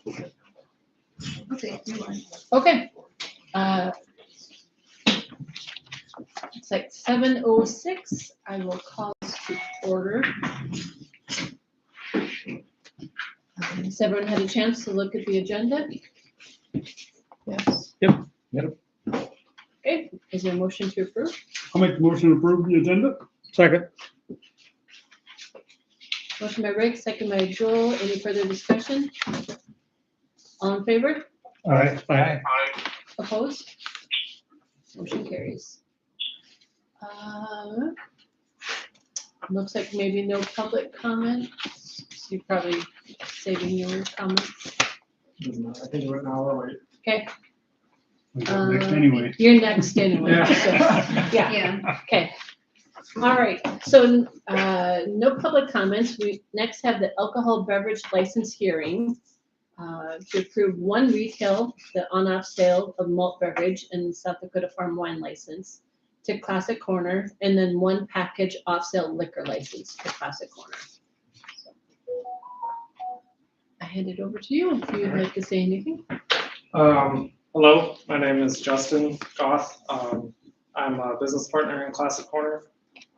Okay. Okay. It's like 7:06. I will call this to order. Has everyone had a chance to look at the agenda? Yes. Okay, is there a motion to approve? I'll make the motion to approve the agenda. Second. Motion by Rick, second by Joel. Any further discussion? All in favor? Aye. Opposed? Motion carries. Looks like maybe no public comment. So you're probably saving your comments. Doesn't matter. I think right now we're like. Okay. We go next anyway. You're next anyway. Yeah. So, yeah, Yeah. okay. All right, so no public comments. We next have the alcohol beverage license hearing to approve one retail, the on-off sale of malt beverage and South Dakota Farm Wine license to Classic Corner, and then one package off-sale liquor license to Classic Corner. So, I hand it over to you if you'd like to say anything. Hello, my name is Justin Goth. I'm a business partner in Classic Corner.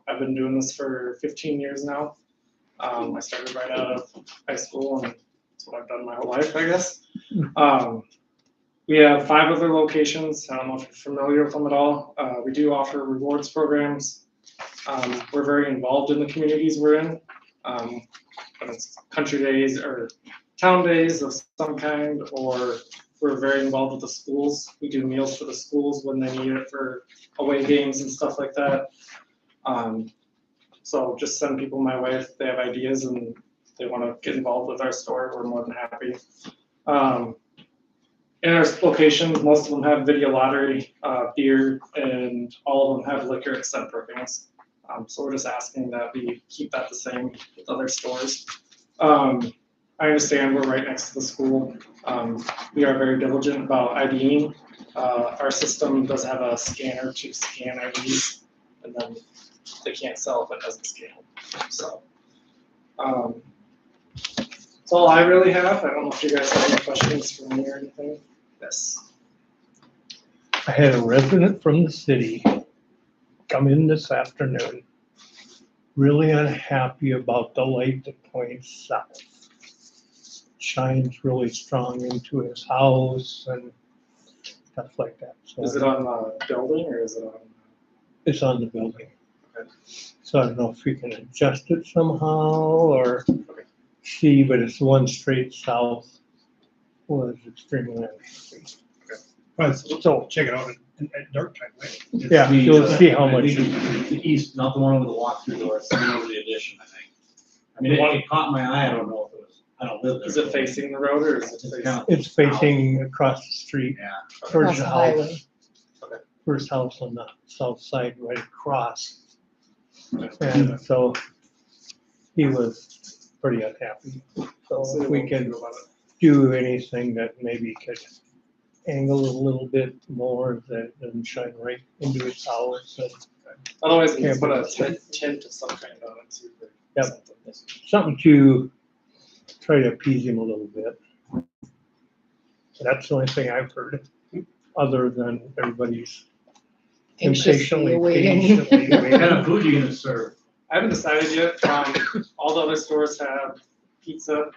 I've been doing this for 15 years now. I started right out of high school, and that's what I've done my whole life, I guess. We have 5 other locations. I don't know if you're familiar with them at all. We do offer rewards programs. We're very involved in the communities we're in. Whether it's country days or town days of some kind, or we're very involved with the schools. We do meals for the schools when they need it for away games and stuff like that. So just send people my way if they have ideas and they want to get involved with our store. We're more than happy. In our locations, most of them have video lottery, beer, and all of them have liquor except Brookings. So we're just asking that we keep that the same with other stores. I understand we're right next to the school. We are very diligent about IDing. Our system does have a scanner to scan IDs, and then they can't sell if it doesn't scan. So that's all I really have. I don't know if you guys have any questions for me or anything. Yes. I had a resident from the city come in this afternoon, really unhappy about the light that points south. Shines really strong into his house and stuff like that. So Is it on the building or is it on? it's on the building. Okay. So I don't know if we can adjust it somehow or see, but it's one straight south was extremely unhappy. Right, so check it out at dark time, right? Yeah, you'll see how much. The east, not the one with the walk-through door, it's the one over the addition, I think. I mean, it caught my eye, I don't know if it was, I don't live there. Is it facing the road or is it It's facing? kind of- It's facing across the street Yeah. towards Across the the house. highway. Okay. First house on the south side, right across. And so he was pretty unhappy. So if we can do anything that maybe could angle it a little bit more that doesn't shine right into his house. And Otherwise, we Yeah, can put but a it's- tint of some kind on it too. or Yep. something. something to try to appease him a little bit. That's the only thing I've heard, other than everybody's Anxiously impatiently, awaiting. patiently What kind waiting. of food are you gonna serve? I haven't decided yet. All the other stores have pizza.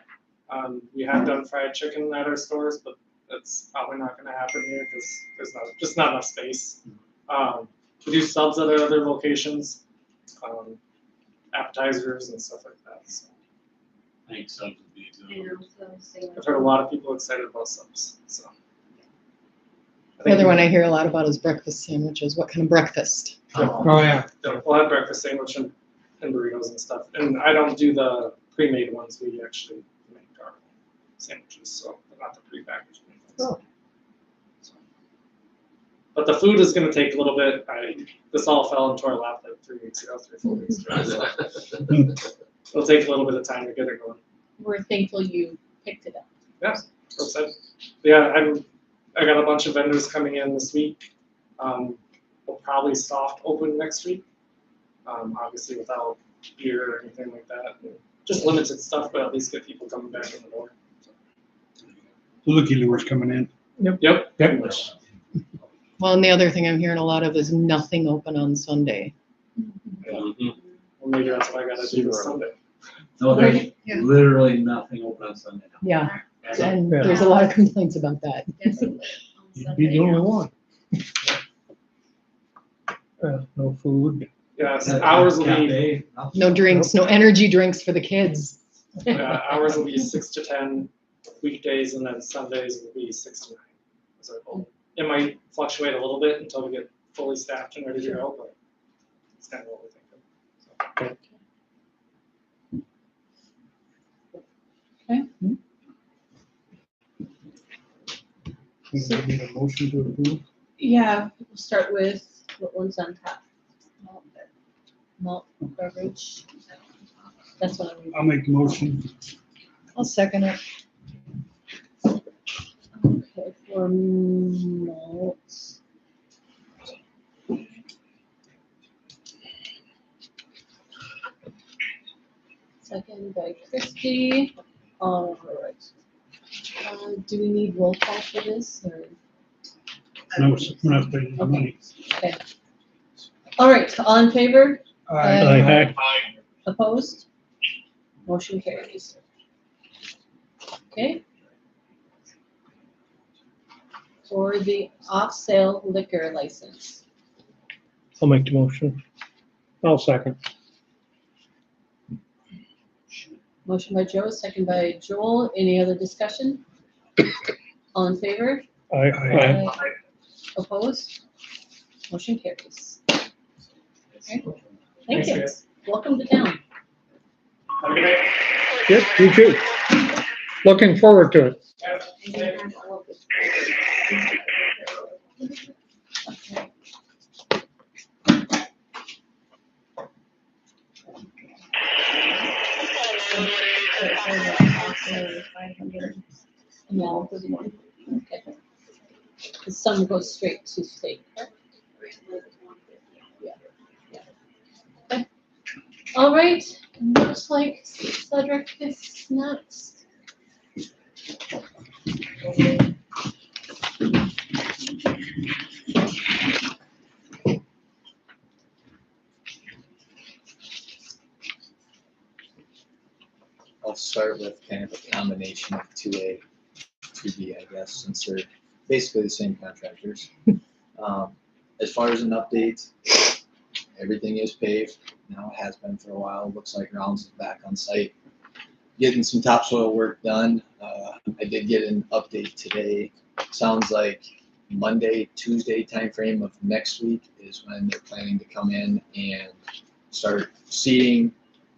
We have done fried chicken at our stores, but that's probably not gonna happen here because there's just not enough space. We do subs at our other locations, appetizers and stuff like that. So I think subs would be good. I've heard a lot of people excited about subs, so. I The think other one I hear a lot about is breakfast sandwiches. What kind of breakfast? Oh, Yeah. We'll have breakfast sandwich and burritos and stuff. And I don't do the pre-made ones. We actually make our sandwiches, so not the pre-packaged ones. Oh. So. But the food is gonna take a little bit. This all fell into our lap like 3 weeks ago, 3 or 4 weeks ago. So it'll take a little bit of time to get it going. We're thankful you picked it up. Yeah, so excited. Yeah, I got a bunch of vendors coming in this week. We'll probably soft open next week. Obviously without beer or anything like that. Just limited stuff, but at least get people coming back in the door. So. Looky lure's coming in. Yep. Yep. Well, and the other thing I'm hearing a lot of is nothing open on Sunday. Well, maybe that's what I gotta do this Sunday. No, there's Yeah. literally nothing open on Sunday now. Yeah, So, and Yeah. there's a lot of complaints about that. You'd be the only one. No food. Yeah, so hours will be, Cafe, nothing. No drinks, no energy drinks for the kids. hours will be 6 to 10 weekdays, and then Sundays will be 6 to 9. So it might fluctuate a little bit until we get fully staffed and ready to go, but it's kind of what we're thinking. We need a motion to approve. Yeah, we'll start with what one's on top. Malt beverage. That's what I'm. I'll make the motion. I'll second it. Okay, for malts. Second by Christie. All right. Do we need roll call for this or? No, we're not spending the money. Okay. All right, all in favor? Aye. Opposed? Motion carries. Okay. For the off-sale liquor license. I'll make the motion. I'll second. Motion by Joe, second by Joel. Any other discussion? All in favor? Aye. Opposed? Motion carries. Okay. Thank Thanks, you. guys. Welcome to town. Have a good night. Yep, you too. Looking forward to it. No, there's one. Okay. The sum goes straight to state, correct? Yeah. Okay. All right, looks like Cedric is next. I'll start with kind of a combination of 2A, 2B, I guess, since they're basically the same contractors. As far as an update, everything is paved. Now it has been for a while. Looks like Rounds is back on site. Getting some topsoil work done. I did get an update today. Sounds like Monday, Tuesday timeframe of next week is when they're planning to come in and start seeding.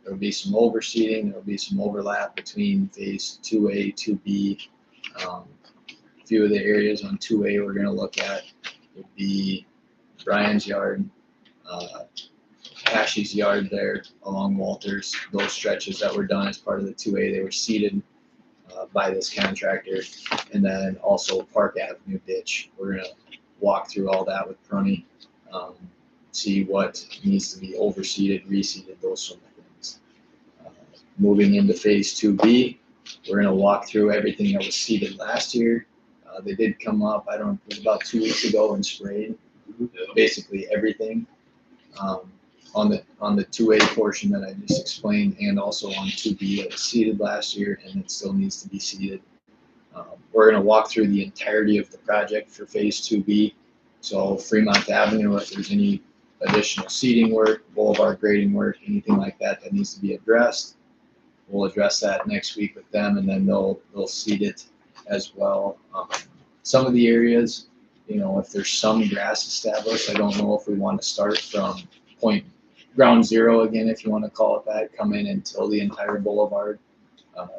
There'll be some overseeding, there'll be some overlap between phase 2A, 2B. A few of the areas on 2A we're gonna look at would be Brian's yard, Ashley's yard there along Walters. Those stretches that were done as part of the 2A, they were seeded by this contractor. And then also Park Avenue ditch. We're gonna walk through all that with Prunny, see what needs to be overseeded, reseeded, those sort of things. Moving into phase 2B, we're gonna walk through everything that was seeded last year. They did come up, it was about 2 weeks ago and sprayed basically everything. On the 2A portion that I just explained, and also on 2B that was seeded last year and it still needs to be seeded. We're gonna walk through the entirety of the project for phase 2B. So Fremont Avenue, if there's any additional seeding work, boulevard grading work, anything like that that needs to be addressed, we'll address that next week with them, and then they'll seed it as well. Some of the areas, if there's some grass established, I don't know if we want to start from ground zero again, if you want to call it that, come in and till the entire boulevard.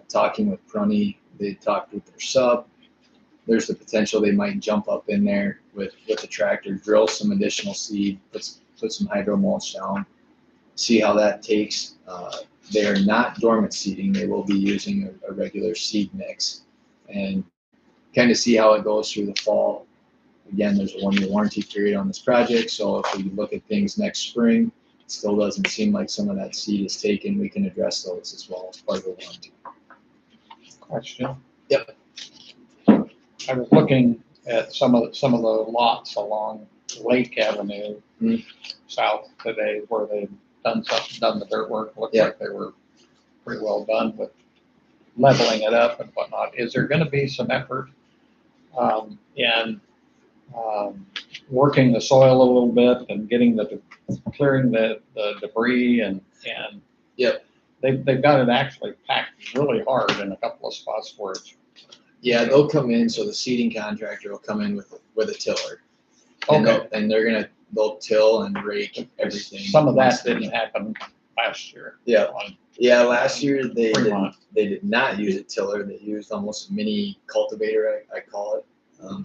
Talking with Prunny, they talked with their sub. There's the potential they might jump up in there with the tractor, drill some additional seed, put some hydro mulch down, see how that takes. They are not dormant seeding. They will be using a regular seed mix and kind of see how it goes through the fall. Again, there's a 1-year warranty period on this project, so if we look at things next spring, it still doesn't seem like some of that seed is taken, we can address those as well as part of the warranty. Question. Yep. I was looking at some of the lots along Lake Avenue Mm. south today where they've done the dirt work. Looked Yeah. like they were pretty well done with leveling it up and whatnot. Is there gonna be some effort, in, working the soil a little bit and getting clearing the debris and? Yep. They've got it actually packed really hard in a couple of spots where it's. Yeah, they'll come in, so the seeding contractor will come in with a tiller. And Okay. they'll till and rake everything. Some of that didn't happen last year. Yeah. on Yeah, last year Fremont. they did not use a tiller. They used almost a mini cultivator, I call it.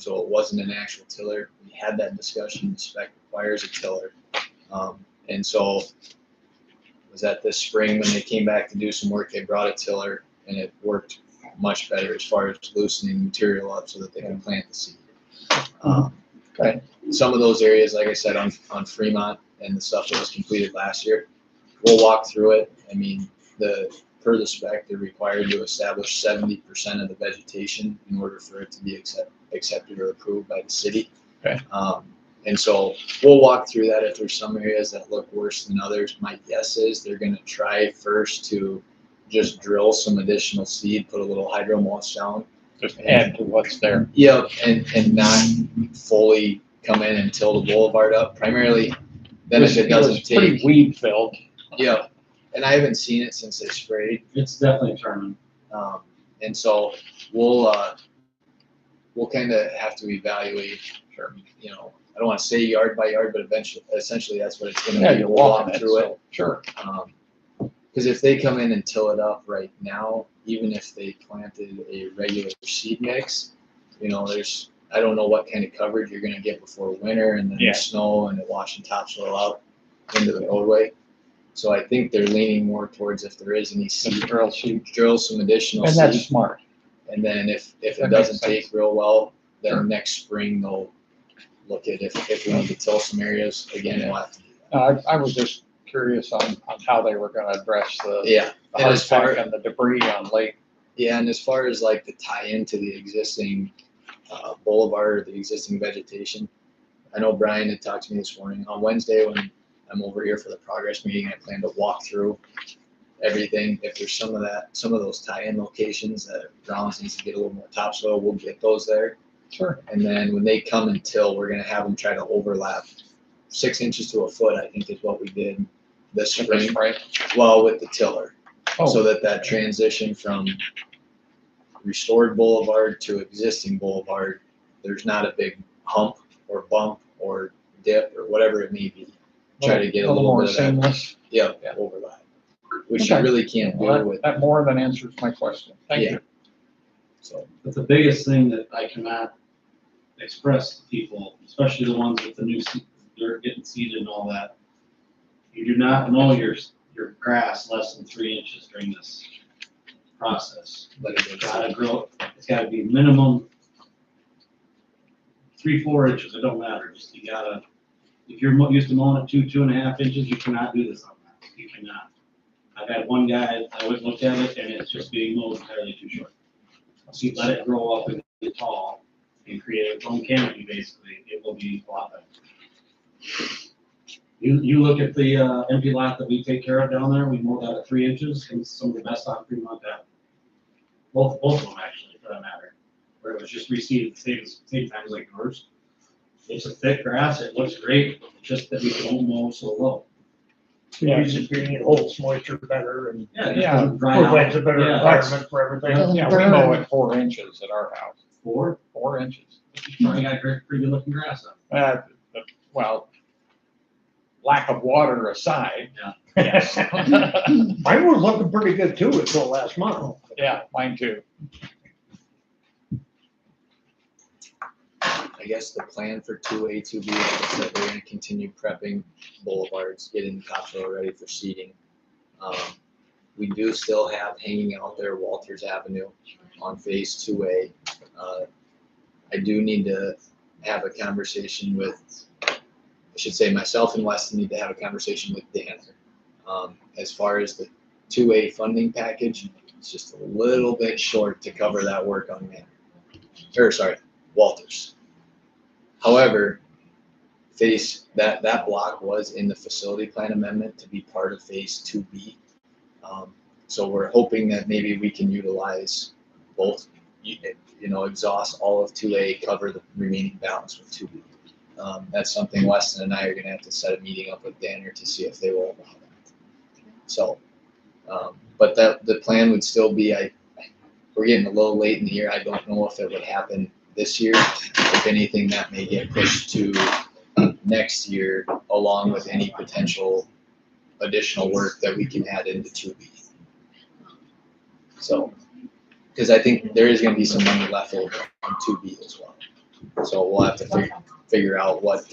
So it wasn't an actual tiller. We had that discussion. The spec requires a tiller. And so was that this spring when they came back to do some work, they brought a tiller and it worked much better as far as loosening material up so that they can plant the seed. Okay. Some of those areas, like I said, on Fremont and the stuff that was completed last year, we'll walk through it. I mean, per the spec, they're required to establish 70% of the vegetation in order for it to be accepted or approved by the city. Okay. And so we'll walk through that. If there's some areas that look worse than others, my guess is they're gonna try first to just drill some additional seed, put a little hydro mulch down. Just add to what's there. Yep, and not fully come in and till the boulevard up. Primarily, then if it doesn't Pretty take. weed filled. Yep, and I haven't seen it since they sprayed. It's definitely turning. And so we'll kind of have to evaluate, you know, I don't want to say yard by yard, but essentially that's what it's going to Yeah, be. you're We'll walking walk it, through it. so, sure. Because if they come in and till it up right now, even if they planted a regular seed mix, you know, I don't know what kind of coverage you're gonna get before winter and then Yeah. snow and it washing topsoil out into the roadway. So I think they're leaning more towards if there is any seed, Drill seed. drill some additional And that's seed. smart. And then if That it makes doesn't sense. take real well, then Sure. next spring they'll look at if we need to till some areas, again, we'll have to do that. I was just curious on how they were gonna address the Yeah, the and as far- hard pack and the debris on Lake. yeah, and as far as like the tie into the existing boulevard, the existing vegetation, I know Brian had talked to me this morning. On Wednesday when I'm over here for the progress meeting, I plan to walk through everything. If there's some of those tie-in locations that Rollins needs to get a little more topsoil, we'll get those there. Sure. And then when they come and till, we're gonna have them try to overlap 6 inches to a foot, I think is what we did this spring. Right. Well, with the tiller. So Oh, that transition from restored boulevard to existing boulevard, there's not a big hump or bump or dip or whatever it may be. Try to get a little more bit of that, seamless. yeah, overlap, which you Okay. really can't Well, do with, that more than answers my question. Thank Yeah. you. so. But the biggest thing that I cannot express to people, especially the ones with the new, they're getting seeded and all that. You do not mow your grass less than 3 inches during this process. But it It's is, gotta grow, it's gotta be minimum 3-4 inches, it don't matter, just you gotta, if you're used to mowing at 2.5 inches, you cannot do this on that, you cannot. I've had one guy, I went and looked at it, and it's just being mowed entirely too short. So you let it grow up and get tall, and create its own canopy, basically, it will be a lot better. You look at the empty lot that we take care of down there, we mow that at 3 inches, and it's some of the best on Fremont Ave. Both of them actually, for that matter, where it was just reseeded the same time as like yours. It's a thick grass, it looks great, just that we don't mow so low. Yeah, it's just being, it holds moisture better and Yeah, Yeah, doesn't dry provides a out. better Yeah, environment for everything. Doesn't Yeah, we burn. mow at 4 inches at our house. 4, 4 inches. you probably got pretty good looking grass up. Well, lack of water aside. Yeah. Yes. Mine was looking pretty good too until last month. Yeah, mine too. I guess the plan for 2A, 2B, like I said, they're gonna continue prepping boulevards, getting topsoil ready for seeding. We do still have hanging out there Walters Avenue on phase 2A. I do need to have a conversation with, I should say myself and Weston need to have a conversation with Danner. As far as the 2A funding package, it's just a little bit short to cover that work on Manor. Or sorry, Walters. However, that block was in the facility plan amendment to be part of phase 2B. So we're hoping that maybe we can utilize both, exhaust all of 2A, cover the remaining balance with 2B. That's something Weston and I are gonna have to set a meeting up with Danner to see if they will allow that. So, but the plan would still be, we're getting a little late in the year. I don't know if it would happen this year. If anything, that may get pushed to next year, along with any potential additional work that we can add into 2B. So, because I think there is going to be some money left over on 2B as well. So we'll have to figure out what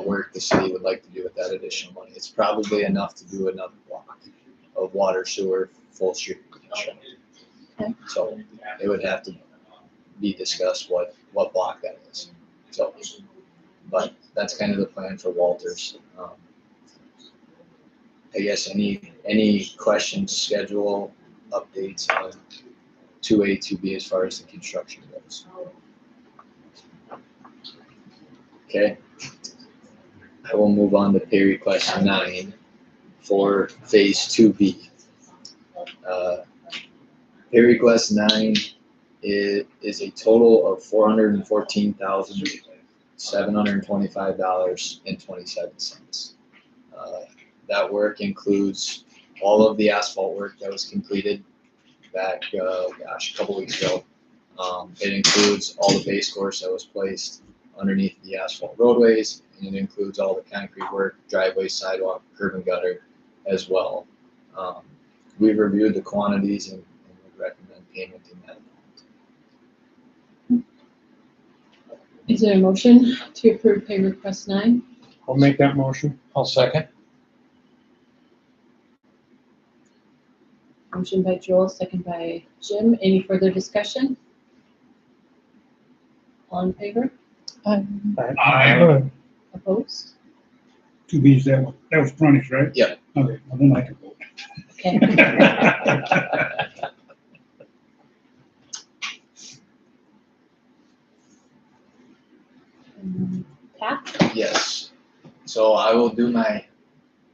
work the city would like to do with that additional money. It's probably enough to do another block of water, sewer, full street connection. So it would have to be discussed what block that is. So, but that's kind of the plan for Walters. I guess any questions, schedule updates on 2A, 2B as far as the construction goes. Okay. I will move on to pay request 9 for phase 2B. Pay request 9 is a total of $414,725.27. That work includes all of the asphalt work that was completed back, a couple weeks ago. It includes all the base course that was placed underneath the asphalt roadways, and it includes all the concrete work, driveway, sidewalk, curb and gutter as well. We've reviewed the quantities and would recommend payment in that amount. Is there a motion to approve pay request 9? I'll make that motion. I'll second. Motion by Joel, second by Jim. Any further discussion? All in favor? Aye. Opposed? 2B's that one. That was frontage, right? Yep. Okay, well then I can vote. Okay. Pat? Yes. So I will do my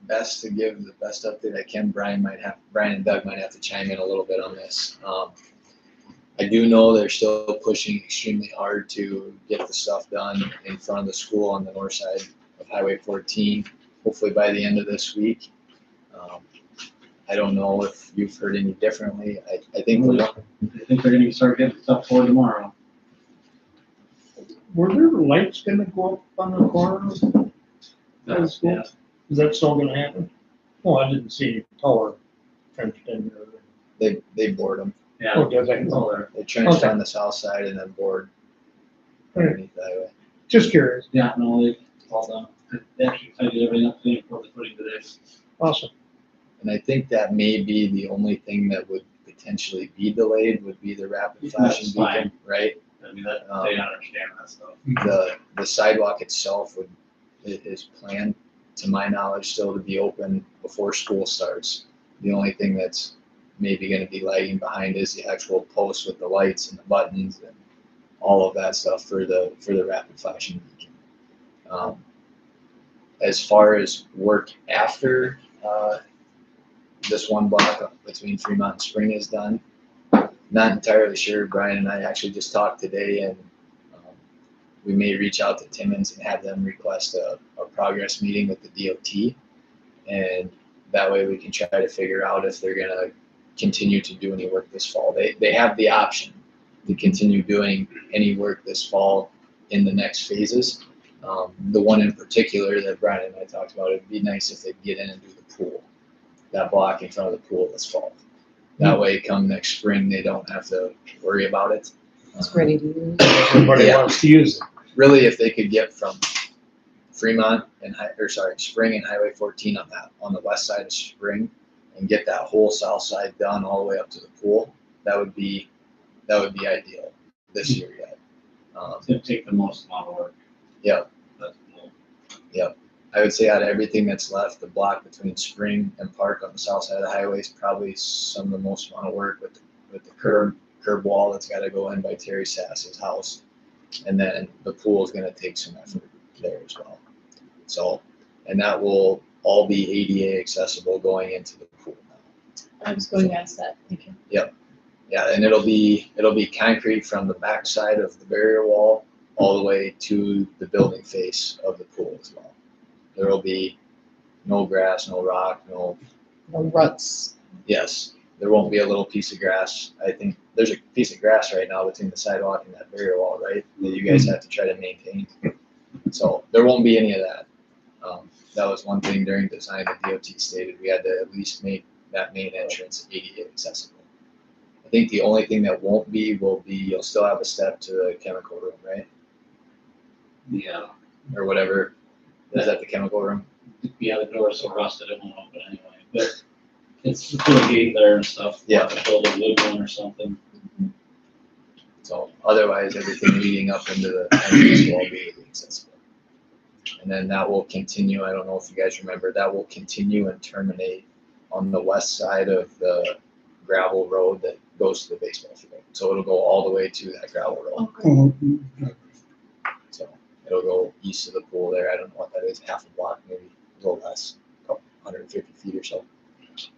best to give the best update I can. Brian and Doug might have to chime in a little bit on this. I do know they're still pushing extremely hard to get the stuff done in front of the school on the north side of Highway 14, hopefully by the end of this week. I don't know if you've heard any differently. I think they're gonna start getting stuff for tomorrow. Were there lights gonna go up on the corner? That's, yeah. Is that still gonna happen? Oh, I didn't see any power trenched in there. they bored them. Yeah. Oh, does they? So they're- They trenched Okay. on the south side and then bored Right. underneath the highway. Just curious. Yeah, no, they all done. They actually tidied everything up for the footing today. Awesome. And I think that may be the only thing that would potentially be delayed would be the rapid That's flashing fine. beacon, right? I mean, that, they understand that stuff. The sidewalk itself is planned, to my knowledge, still to be open before school starts. The only thing that's maybe gonna be lagging behind is the actual post with the lights and the buttons and all of that stuff for the rapid flashing beacon. As far as work after, this one block between Fremont and Spring is done, not entirely sure. Brian and I actually just talked today, and we may reach out to Timmons and have them request a progress meeting with the DOT, and that way we can try to figure out if they're gonna continue to do any work this fall. They have the option to continue doing any work this fall in the next phases. The one in particular that Brian and I talked about, it'd be nice if they get in and do the pool, that block in front of the pool this fall. That way, come next spring, they don't have to worry about it. It's ready to use. Everybody Yeah. wants to use it. Really, if they could get from Fremont and Spring and Highway 14 on the west side of Spring, and get that whole south side done all the way up to the pool, that would be ideal this year yet. It's gonna take the most amount of work. Yep. That's cool. I would say out of everything that's left, the block between Spring and Park on the south side of the highway is probably some of the most amount of work with the curb curb wall that's gotta go in by Terry Sass's house. And then the pool is gonna take some effort there as well. So, and that will all be ADA accessible going into the pool now. I was going to ask that, thank you. Yeah, and it'll be concrete from the back side of the barrier wall all the way to the building face of the pool as well. There will be no grass, no rock, no, The ruts. yes, there won't be a little piece of grass. I think there's a piece of grass right now between the sidewalk and that barrier wall, right? That you guys have to try to maintain. So there won't be any of that. That was one thing during design that DOT stated, we had to at least make that main entrance ADA accessible. I think the only thing that won't be will be, you'll still have a step to the chemical room, right? Yeah, Or whatever. Is that the chemical room? yeah, the door's so rusted it won't open anyway, but it's put a gate there and stuff. Yeah. Build a wood one or something. So otherwise, everything leading up into the entrance will all be ADA accessible. And then that will continue, I don't know if you guys remember, that will continue and terminate on the west side of the gravel road that goes to the baseball field. So it'll go all the way to that gravel road. Okay. So it'll go east of the pool there. I don't know what that is, half a block, maybe a little less, 150 feet or so.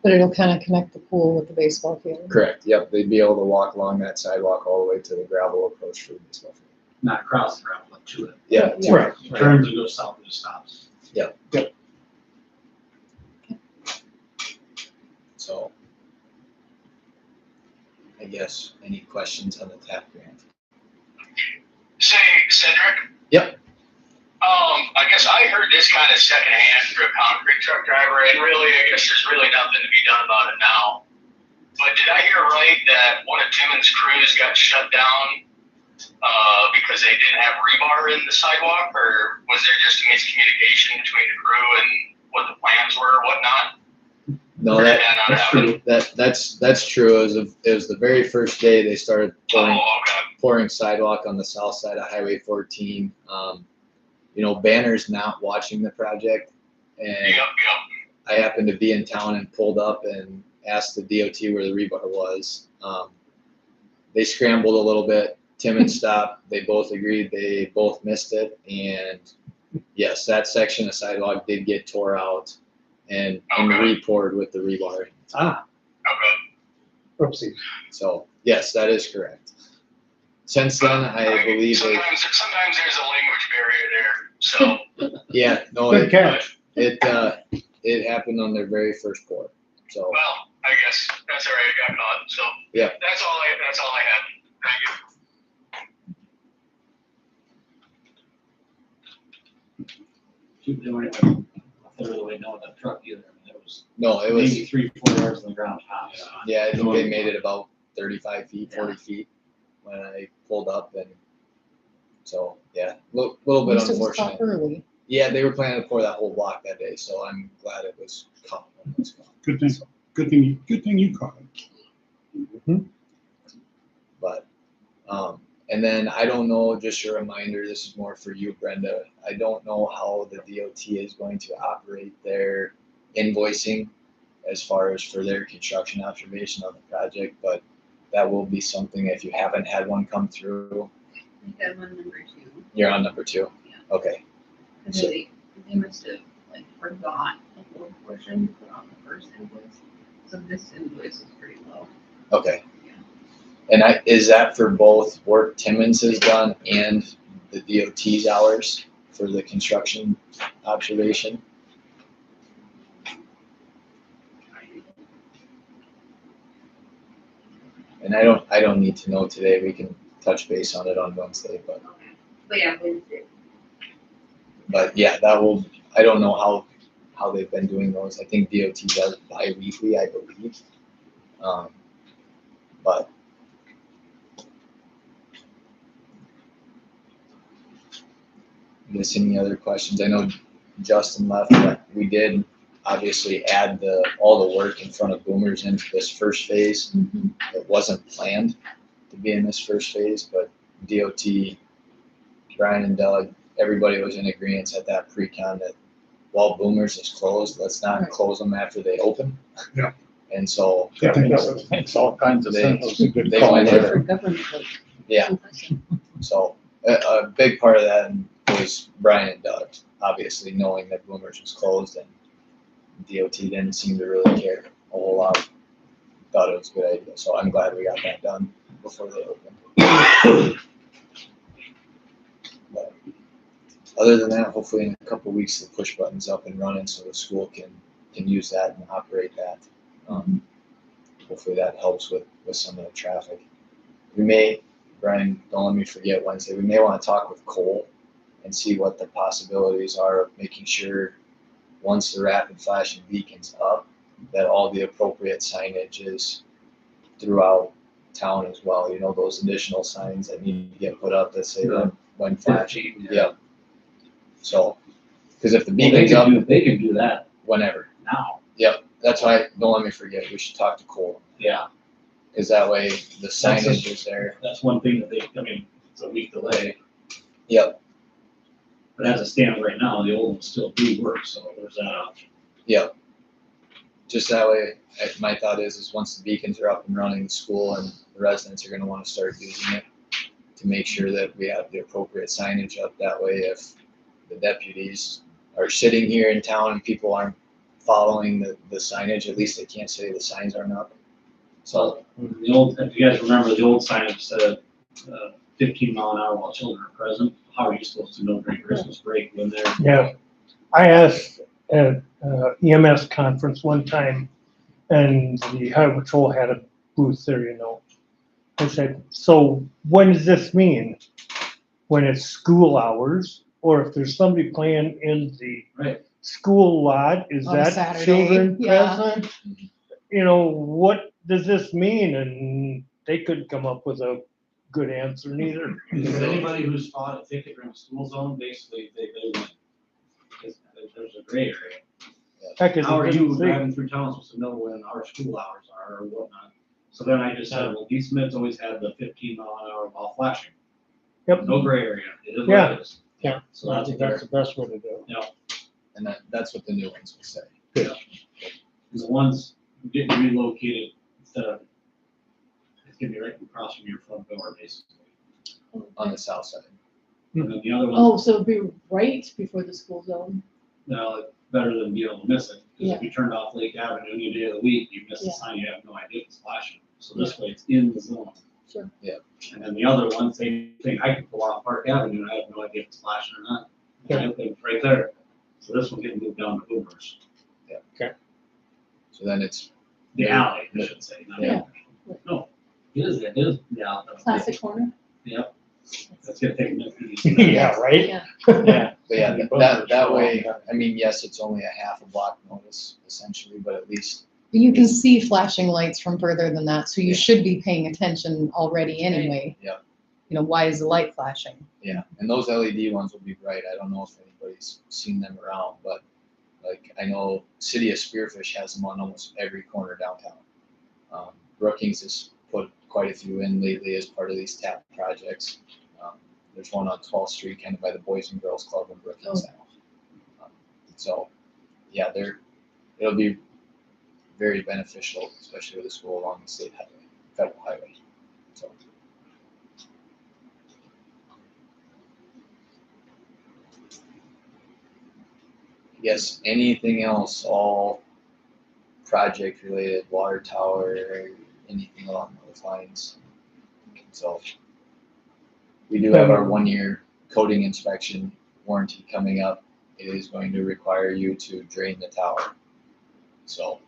But it'll kind of connect the pool with the baseball field. Correct. Yep. They'd be able to walk along that sidewalk all the way to the gravel approach for the baseball field. Not across the gravel, but to it. Yeah. Yeah. Right. Turns and goes south and just stops. So I guess any questions on the TAP grant? Say, Cedric? Yep. I guess I heard this kind of secondhand through a concrete truck driver, and really, I guess there's really nothing to be done about it now. But did I hear right that one of Timmons' crews got shut down because they didn't have rebar in the sidewalk, or was there just a miscommunication between the crew and what the plans were or whatnot? No, Or did that that not happen? that's true. It was the very first day they started pouring Oh, okay. pouring sidewalk on the south side of Highway 14. Banner's not watching the project, and Yep. I happened to be in town and pulled up and asked the DOT where the rebar was. They scrambled a little bit. Timmons stopped. They both agreed they both missed it, and yes, that section of sidewalk did get tore out and Okay. re-poured with the rebar. Ah, Okay. oopsie. So yes, that is correct. Since then, I believe they, Sometimes there's a language barrier there, so. yeah, no, Good catch. it happened on their very first pour. So Well, I guess that's all right. I got caught. So Yeah. that's all I had. Thank you. Shoot, they weren't even a third of the way down with that truck either. I mean, it was no, it was, maybe 3-4 yards on the ground tops. yeah, I think they made it about 35 feet, 40 feet when I pulled up, and so yeah, little At bit least it was caught unfortunate. early. Yeah, they were planning to pour that whole block that day, so I'm glad it was caught when it was caught. Good thing you caught it. But, and then I don't know, just a reminder, this is more for you, Brenda. I don't know how the DOT is going to operate their invoicing as far as for their construction observation on the project, but that will be something, if you haven't had one come through, I think I'm on number 2. you're on number 2. Yeah. Okay, Cause So- they must have forgot a little portion put on the first invoice. So this invoice is pretty low. okay. And is that for both work Timmons has done and the DOT's hours for the construction observation? And I don't need to know today, we can touch base on it on Wednesday, but Yeah, Wednesday. yeah, I don't know how they've been doing those. I think DOT does bi-weekly, I believe. But I guess any other questions? I know Justin left, but we did obviously add all the work in front of Boomers into this first phase. Mhm. It wasn't planned to be in this first phase, but DOT, Brian and Doug, everybody was in agreement at that pre-con that while Boomers is closed, let's not Right. close them after they open. Yeah. And so, I think that makes all kinds of sense. It was a good They call went there. For government, like, yeah, impressive. so a big part of that was Brian and Doug, obviously knowing that Boomers was closed and DOT didn't seem to really care a whole lot. Thought it was a good idea, so I'm glad we got that done before they opened. But other than that, hopefully in a couple of weeks the push button's up and running so the school can use that and operate that. Hopefully that helps with some of the traffic. We may, Brian, don't let me forget Wednesday, we may want to talk with Cole and see what the possibilities are of making sure once the rapid flashing beacon's up, that all the appropriate signage is throughout town as well. You know, those additional signs that need to get put up that say when flashing. Yep. So, because if the Well, beacon's up, they can do that whenever. now. Yep. That's why, don't let me forget, we should talk to Cole. Yeah, Because that way the signage is there. that's one thing that it's a week delay, Yep. but as it stands right now, the old ones still do work, so there's that option. Yep. Just that way, my thought is once the beacons are up and running, the school and the residents are gonna wanna start using it to make sure that we have the appropriate signage up. That way, if the deputies are sitting here in town and people aren't following the signage, at least they can't say the signs aren't up. So, The old, if you guys remember, the old signage said 15 mile an hour while children are present. How are you supposed to know during Christmas break when they're? Yeah, I asked at EMS conference one time, and the highway patrol had a booth there, you know. I said, so when does this mean? When it's school hours, or if there's somebody playing in the Right. school lot, is On that Saturday, children yeah. present? You know, what does this mean? And they couldn't come up with a good answer neither. Because anybody who's fought a ticket during school zone, basically they win. Because there's a gray area. Heck, it's How are a you good thing. driving through town supposed to know when our school hours are or whatnot? So then I just said, well, Pete Smith's always had the 15 mile an hour while flashing. Yep. No gray area. It is Yeah. what it is. Yeah. So I that's think fair. that's the best way to do it. Yeah. and that's what the new ones will say. Because the ones getting relocated instead of, it's gonna be right across from your front door, basically. On the south side. And then the other Oh, ones, so it'd be right before the school zone? now, it's better than being able to miss it. Because Yeah. if you turned off Lake Avenue any day of the week, you miss the Yeah. sign, you have no idea it's flashing. So this way it's in the zone. Sure. Yeah. And then the other one, same thing, I could pull off Park Avenue and I have no idea if it's flashing or not. Yeah. It's right there. So this one can move down to Boomers. So then it's, The alley, I should say. not Yeah. Boomers. No, it is, yeah. Classic corner? Yep. That's gonna take a minute. Yeah, right? Yeah. Yeah. but yeah, that way, I mean, yes, it's only a half a block notice essentially, but at least, You can see flashing lights from further than that, so you Yeah. should be paying attention already anyway. Yeah. You know, why is the light flashing? yeah, and those LED ones will be bright. I don't know if anybody's seen them around, but like, I know City of Spearfish has them on almost every corner downtown. Brookings has put quite a few in lately as part of these TAP projects. There's one on 12th Street, kind of by the Boys and Girls Club in Brookings now. So, yeah, it'll be very beneficial, especially with the school along the state highway, federal highway. So. Yes, anything else, all project related, water tower, anything along those lines. So we do have our 1 year coating inspection warranty coming up. It is going to require you to drain the tower. So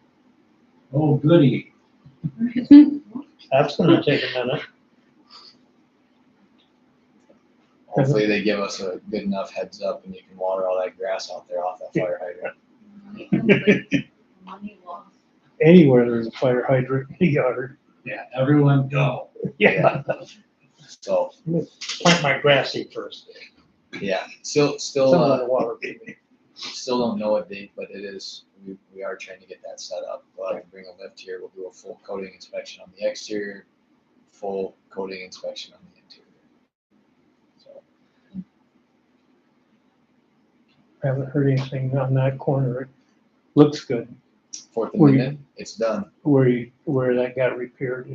Oh, goody. That's gonna take a minute. hopefully they give us a good enough heads up and you can water all that grass out there off that fire hydrant. Money lost. Anywhere there's a fire hydrant in the yard. Yeah, everyone go. Yeah. So, Plant my grass seed first. yeah, still, Some of the water. still don't know a date, but it is, we are trying to get that set up. We'll have to bring a lift here. We'll do a full coating inspection on the exterior, full coating inspection on the interior. So, I haven't heard anything on that corner. It looks good. Fourth and Were you- Minden, it's done. where that got repaired.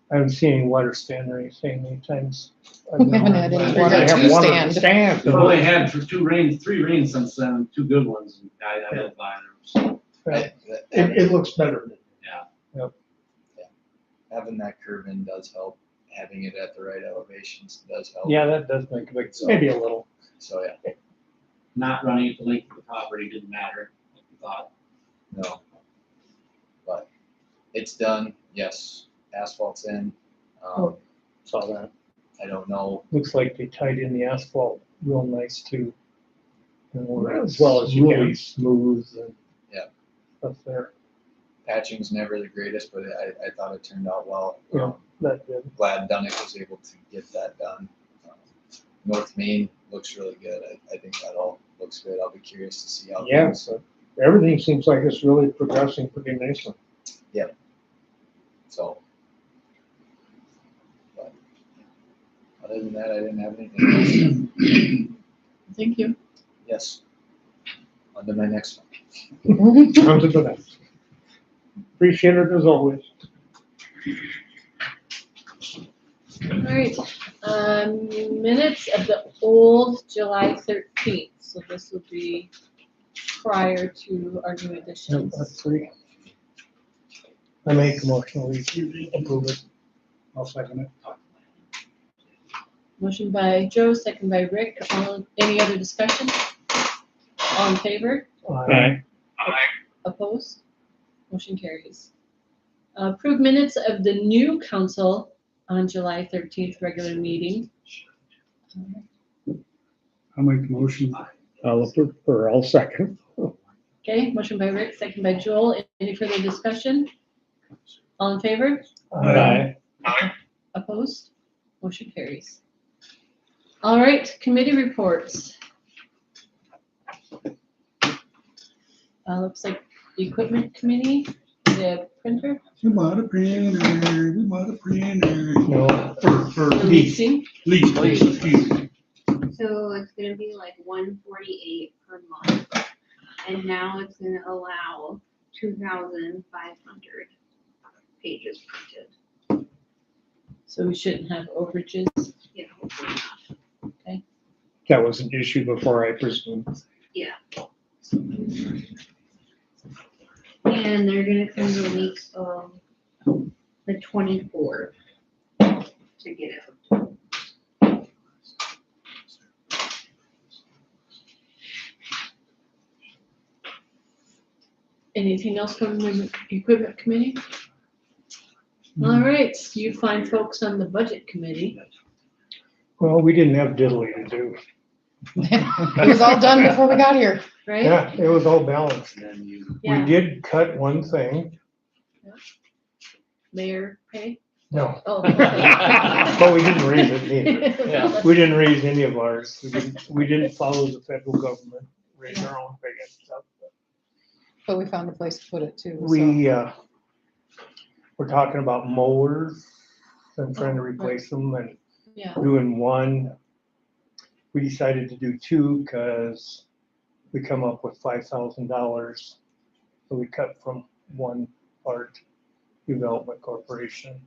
I haven't seen any water stand or anything anytimes. We haven't had any They water have to water stand. stand, We've so- only had for 3 rains since then, 2 good ones, and I don't buy them. It looks better. Having that curve in does help. Having it at the right elevations does help. Yeah, that does make a big, maybe a little. So, yeah, Not running at the length of the property didn't matter, like we thought. no. But it's done, yes, asphalt's in. Oh. Saw that. I don't know, Looks like they tied in the asphalt real nice too. And we're As well as you can. really smooth and. Yeah. Up there, patching's never the greatest, but I thought it turned out well. Yeah. that did. Glad Dunick was able to get that done. North Main looks really good. I think that all looks good. I'll be curious to see how. Yeah, so everything seems like it's really progressing pretty nicely. So. But other than that, I didn't have anything. Thank you. Yes. On to my next one. On to the next. Appreciate it as always. All right, minutes of the old July 13th, so this would be prior to our new Yep, additions. that's 3. I make a motion, we approve it. I'll second it. Motion by Joe, second by Rick, any other discussion? All in favor? Aye. Opposed? Motion carries. Approved minutes of the new council on July 13th regular meeting. I'll make the motion. I'll approve, or I'll second. Okay, motion by Rick, second by Joel. Any further discussion? All in favor? Aye. Opposed? Motion carries. All right, committee reports. Looks like the equipment committee, the printer, We bought a printer, we bought a printer. No, For the leasing. lease, excuse me. So it's gonna be like 148 per month. And now it's gonna allow 2,500 pages printed. So we shouldn't have overages. Yeah, hopefully not. that was an issue before, I presume. And they're gonna come the week of the 24th to get it hooked up. Anything else from the equipment committee? All right, you find folks on the budget committee. Well, we didn't have diddly to do. It was all done before we got here. Right? Yeah, it was all balanced. And then you, We Yeah, did cut one thing. mayor pay? No, Oh. but we didn't raise it either. Yeah. We didn't raise any of ours. We didn't follow the federal government, raise our own pay and stuff. But we found a place to put it too. so. We, we're talking about mowers and trying to replace them and Yeah, doing one. We decided to do 2 because we come up with $5,000. So we cut from one part, Development Corporation,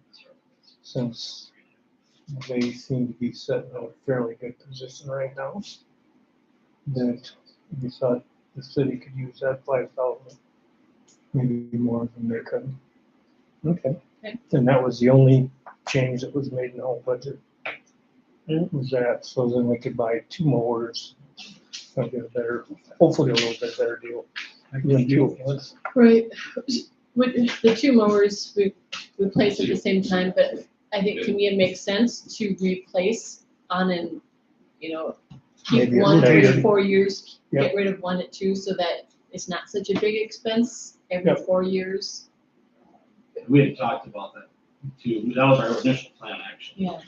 since they seem to be set in a fairly good position right now. That we thought the city could use that 5,000, maybe more than they could. Okay. Okay. And that was the only change that was made in the whole budget. It was that, so then we could buy 2 mowers. I'll get a better, hopefully a little bit better deal. than 2 was. right. With the 2 mowers, we placed at the same time, but I think to me it makes sense to replace on an, keep Maybe one later. 3 to 4 years, Yep. get rid of one at 2 so that it's not such a big expense every Yep. 4 years. we had talked about that too. That was our initial plan, actually. Yeah.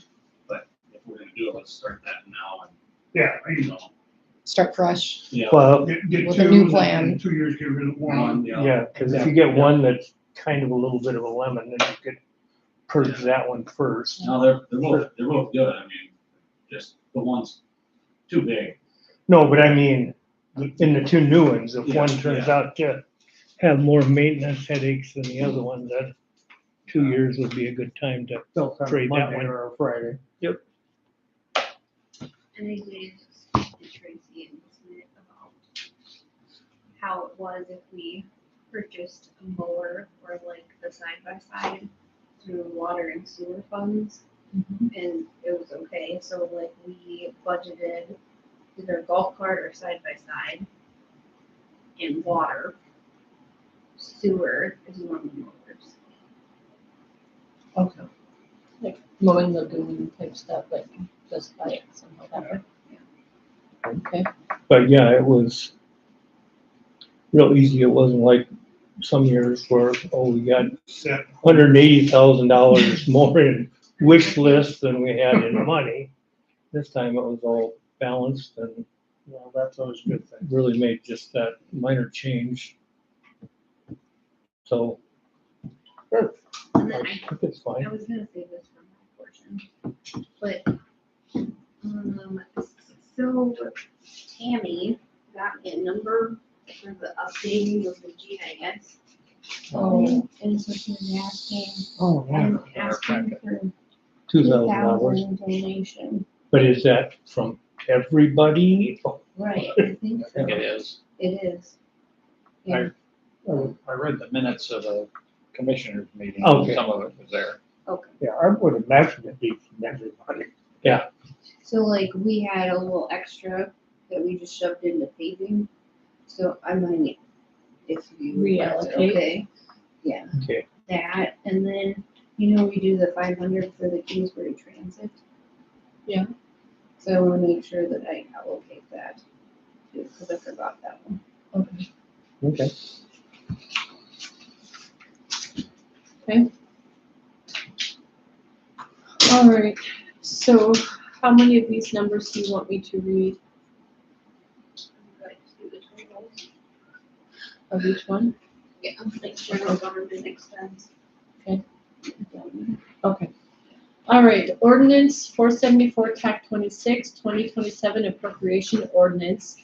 But if we're gonna do it, let's start that now and, Yeah, you know, Start fresh. yeah. Well, get With a 2, new and plan. in 2 years, get rid of one. yeah, because if you get one that's kind of a little bit of a lemon, then you could purge that one first. No, they're both good. I mean, just the one's too big. No, but I mean, in the 2 new ones, if Yeah, one turns yeah. out to have more maintenance headaches than the other one, that 2 years would be a good time to, They'll come Trade that Monday one. or a Friday. And I did speak to Tracy in this minute about how it was if we purchased a mower or like the side by side through water and sewer funds. And it was okay, so like we budgeted either golf cart or side by side. In water. Sewer is one of the mowers. Okay. Like mowing lagoon type stuff, like just like something like that. Okay. but yeah, it was real easy. It wasn't like some years where, oh, we got $180,000 more in wish list than we had in money. This time it was all balanced and Well, that's always a good thing. really made just that minor change. So And then I I think it's fine. I was gonna say this for my portion, but, so Tammy got me a number for the updating of the GIS. And so she was asking, Oh, and asking for $2,000. donation. But is that from everybody? Right, I think I think it so. is. It is. I, I read the minutes of the commissioners meeting. Okay. Some of it was there. Okay, Yeah, I would imagine it'd be from everybody. so like we had a little extra that we just shoved into paving, so I might, if you. that's Reallocate. Okay, yeah. Okay. That, and then, you know, we do the 500 for the Kingsbury Transit. Yeah. So I wanna make sure that I allocate that, too, cause I forgot that one. Okay. Okay. All right, so how many of these numbers do you want me to read Right, do the totals. of each one? Yeah, like general government expense. Okay. Okay. All right, ordinance 474, TAC 26, 2027 appropriation ordinance.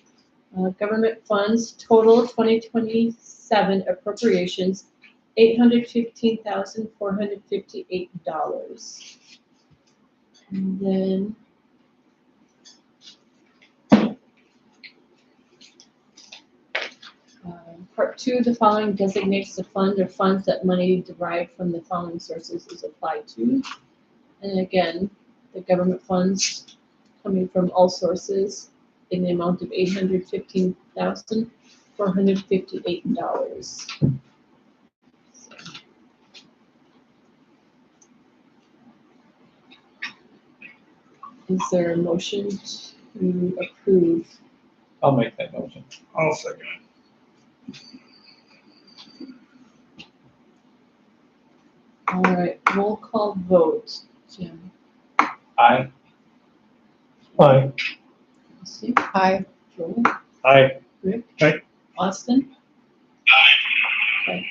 Government funds, total 2027 appropriations, $815,458. And then part 2, the following designates the fund or funds that money derived from the following sources is applied to. And again, the government funds coming from all sources in the amount of $815,458. Is there a motion to approve? I'll make that motion. I'll second it. All right, roll call vote. Jim? Aye. Aye. Lucy? Hi. Joel? Aye. Rick? Aye. Austin? Okay.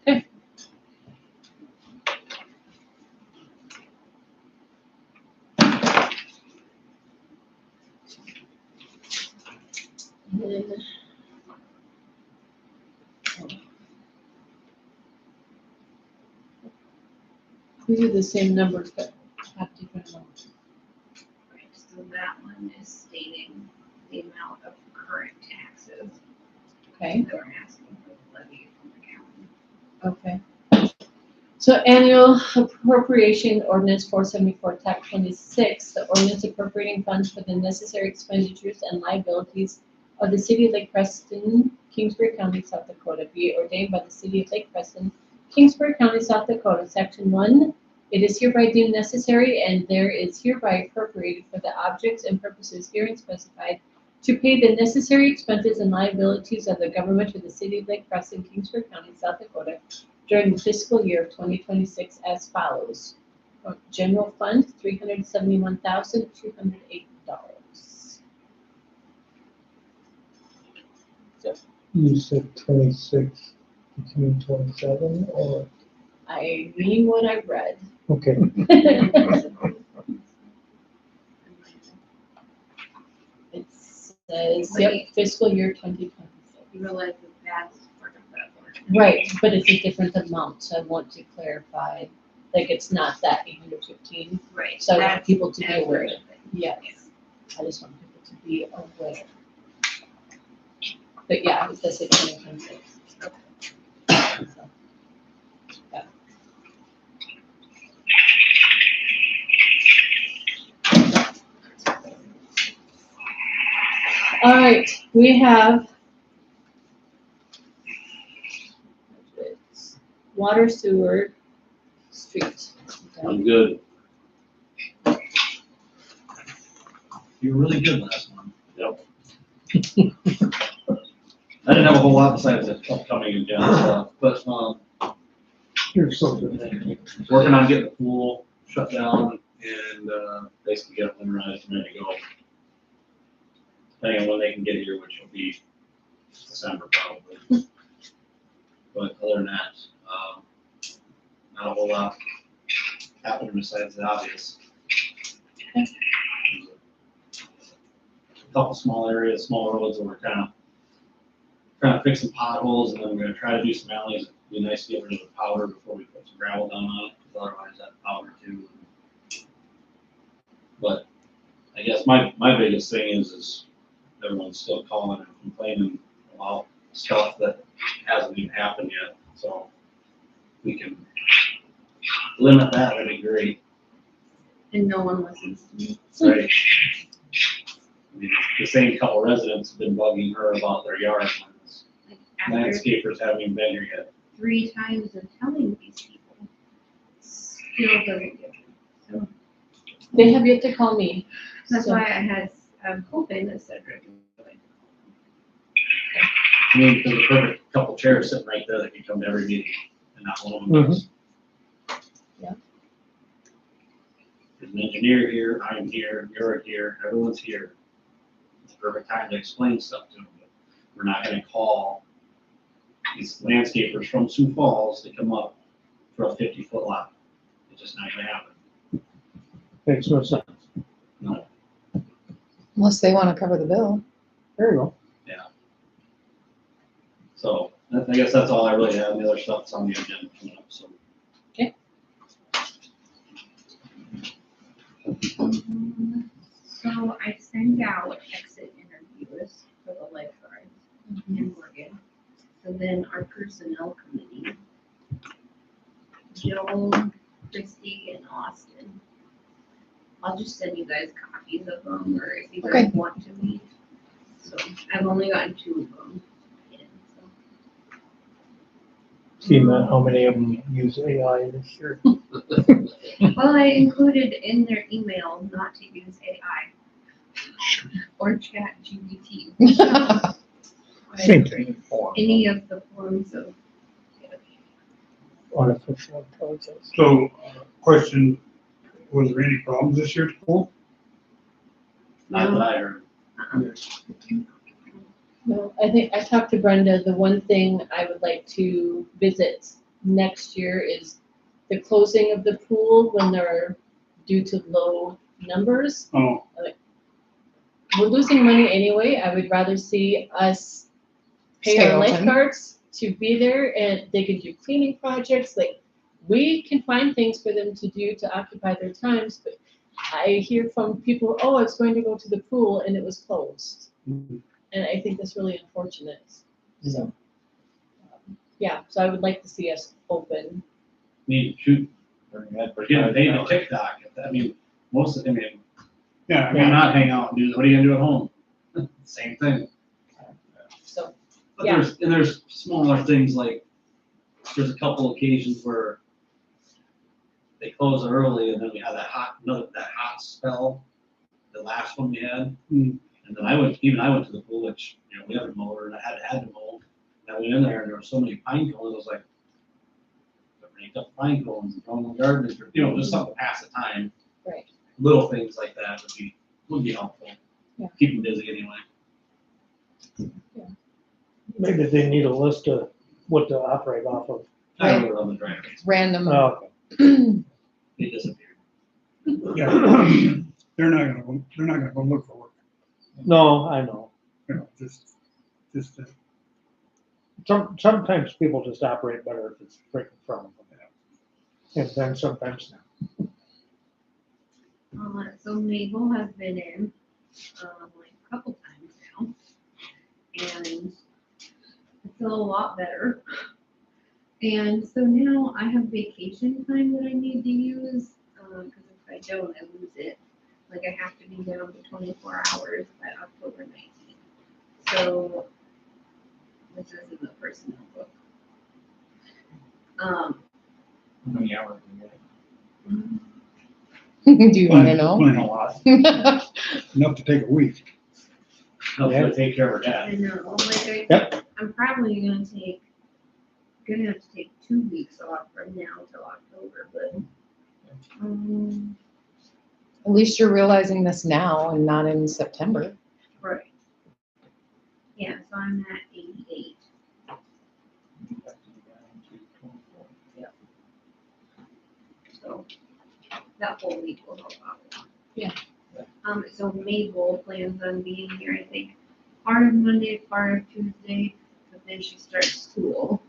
Okay. And then these are the same numbers, but have different amounts. Right, so that one is stating the amount of current taxes Okay, that we're asking for the levy from the county. okay. So annual appropriation ordinance 474, TAC 26, the ordinance appropriating funds for the necessary expenditures and liabilities of the city of Lake Preston, Kingsbury County, South Dakota, be it ordained by the city of Lake Preston, Kingsbury County, South Dakota, section 1. It is hereby deemed necessary and there is hereby appropriated for the objects and purposes herein specified to pay the necessary expenses and liabilities of the government of the city of Lake Preston, Kingsbury County, South Dakota during the fiscal year of 2026 as follows. General fund, $371,208. You said 26, it's mean 27 or, I mean what I read. okay. Says, yep, fiscal year 2026. You realize that that's part of that work. Right, but it's a different amount, so I want to clarify, like, it's not that 815. Right. So I want that's- people to be that's aware. the thing. Yes, I just want people to be aware. But yeah, it does say 2026. So, yeah. All right, we have water, sewer, street. I'm good. You were really good last month. Yep. I didn't have a whole lot besides the upcoming and down stuff, but, Here's something. working on getting the pool shut down and, basically get it winterized and ready to go. Depending on when they can get here, which will be December probably. But other than that, not a whole lot happening besides the obvious. A couple small areas, small roads that we're kind of fixing potholes, and then we're gonna try to do some alleys. It'd be nice to get rid of the powder before we put some gravel down on it, because otherwise that powder too. But I guess my biggest thing is everyone's still calling and complaining about stuff that hasn't even happened yet, so we can limit that, that'd be great, And no one listens to me. right? I mean, the same couple residents have been bugging her about their yard plans. Like after Landscapers haven't even been here yet. 3 times of telling these people, still doesn't get it. So They have yet to call me. that's So- why I'm hoping that Cedric is going to call. I mean, there's a perfect couple chairs sitting right there that can come to every meeting, and not one of them does. Yeah. There's an engineer here, I'm here, you're here, everyone's here. It's a perfect time to explain stuff to them, but we're not gonna call these landscapers from Sioux Falls to come up for a 50-foot lot. It's just not gonna happen. Makes no sense. No. Unless they want to cover the bill. There you go. So, I guess that's all I really have, the other stuff's on the agenda coming up, so. So I send out exit interviews for the lifeguards in Morgan. So then our personnel committee, Joan, Christy, and Austin. I'll just send you guys copies of them, or if you guys Okay. want to meet. So I've only gotten 2 of them in, so. See, Matt, how many of them use AI this year? Well, I included in their email not to use AI or chat GPT. Same thing. Any of the forms of. Artificial intelligence. So, question, was there any problems this year at the pool? Not that I heard. No, I think I talked to Brenda, the one thing I would like to visit next year is the closing of the pool when they're due to low numbers. Oh, We're losing money anyway, I would rather see us pay Stay our open. lifeguards to be there and they can do cleaning projects, like, we can find things for them to do to occupy their times, but I hear from people, oh, I was going to go to the pool and it was closed. Mhm. And I think that's really unfortunate, so. Yeah, so I would like to see us open. I mean, shoot, we're getting paid on TikTok, I mean, most of them, yeah, I why mean, not hang out and do, what are you gonna do at home? Same thing. So, But Yeah. there's smaller things like, there's a couple occasions where they close early and then we had that hot spell, the last one we had. Hmm. And then I went to the pool, which, we have a mower and I had to mow. And I went in there and there were so many pine cones, I was like, break up pine cones and throw them in the garden, just something to pass the time. Right. Little things like that would be helpful. Yeah. Keep them busy anyway. Maybe they need a list of what to operate off of. I wrote it on the driveways. Random. Oh, They disappeared. yeah, they're not gonna go look for work. no, I know. Sometimes people just operate better if it's right in front of them. And then sometimes not. So Mabel has been in, like a couple times now. And I feel a lot better. And so now I have vacation time that I need to use, because if I don't, I lose it. Like I have to be down to 24 hours by October 19th. So this is in the personnel book. How many hours do you get? Do you want to know? A lot. Enough to take a week. Helps her take care of her I dad. know, like Yep. I'm probably gonna have to take 2 weeks off from now till October, but At least you're realizing this now and not in September. right. Yeah, so I'm at 88. So that whole week will help out. Yeah. So Mabel plans on being here, I think, part of Monday, part of Tuesday, but then she starts school.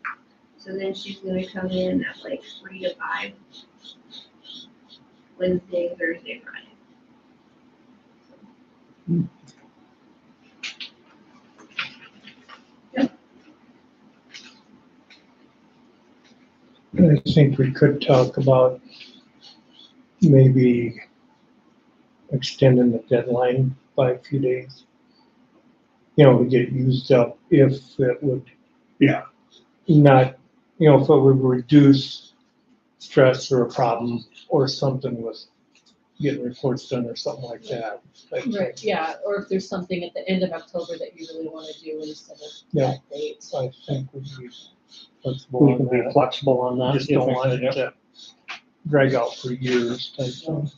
So then she's gonna come in at like 3 to 5. Wednesday, Thursday, Friday. I think we could talk about maybe extending the deadline by a few days. You know, to get used up if it would. Yeah. Not, you know, if it would reduce stress or a problem or something with getting reports done or something like that. Right, yeah, or if there's something at the end of October that you really wanna do instead of Yeah. that date. I think we'd be flexible We on can be that. flexible on that. Just don't want it to drag out for years type thing.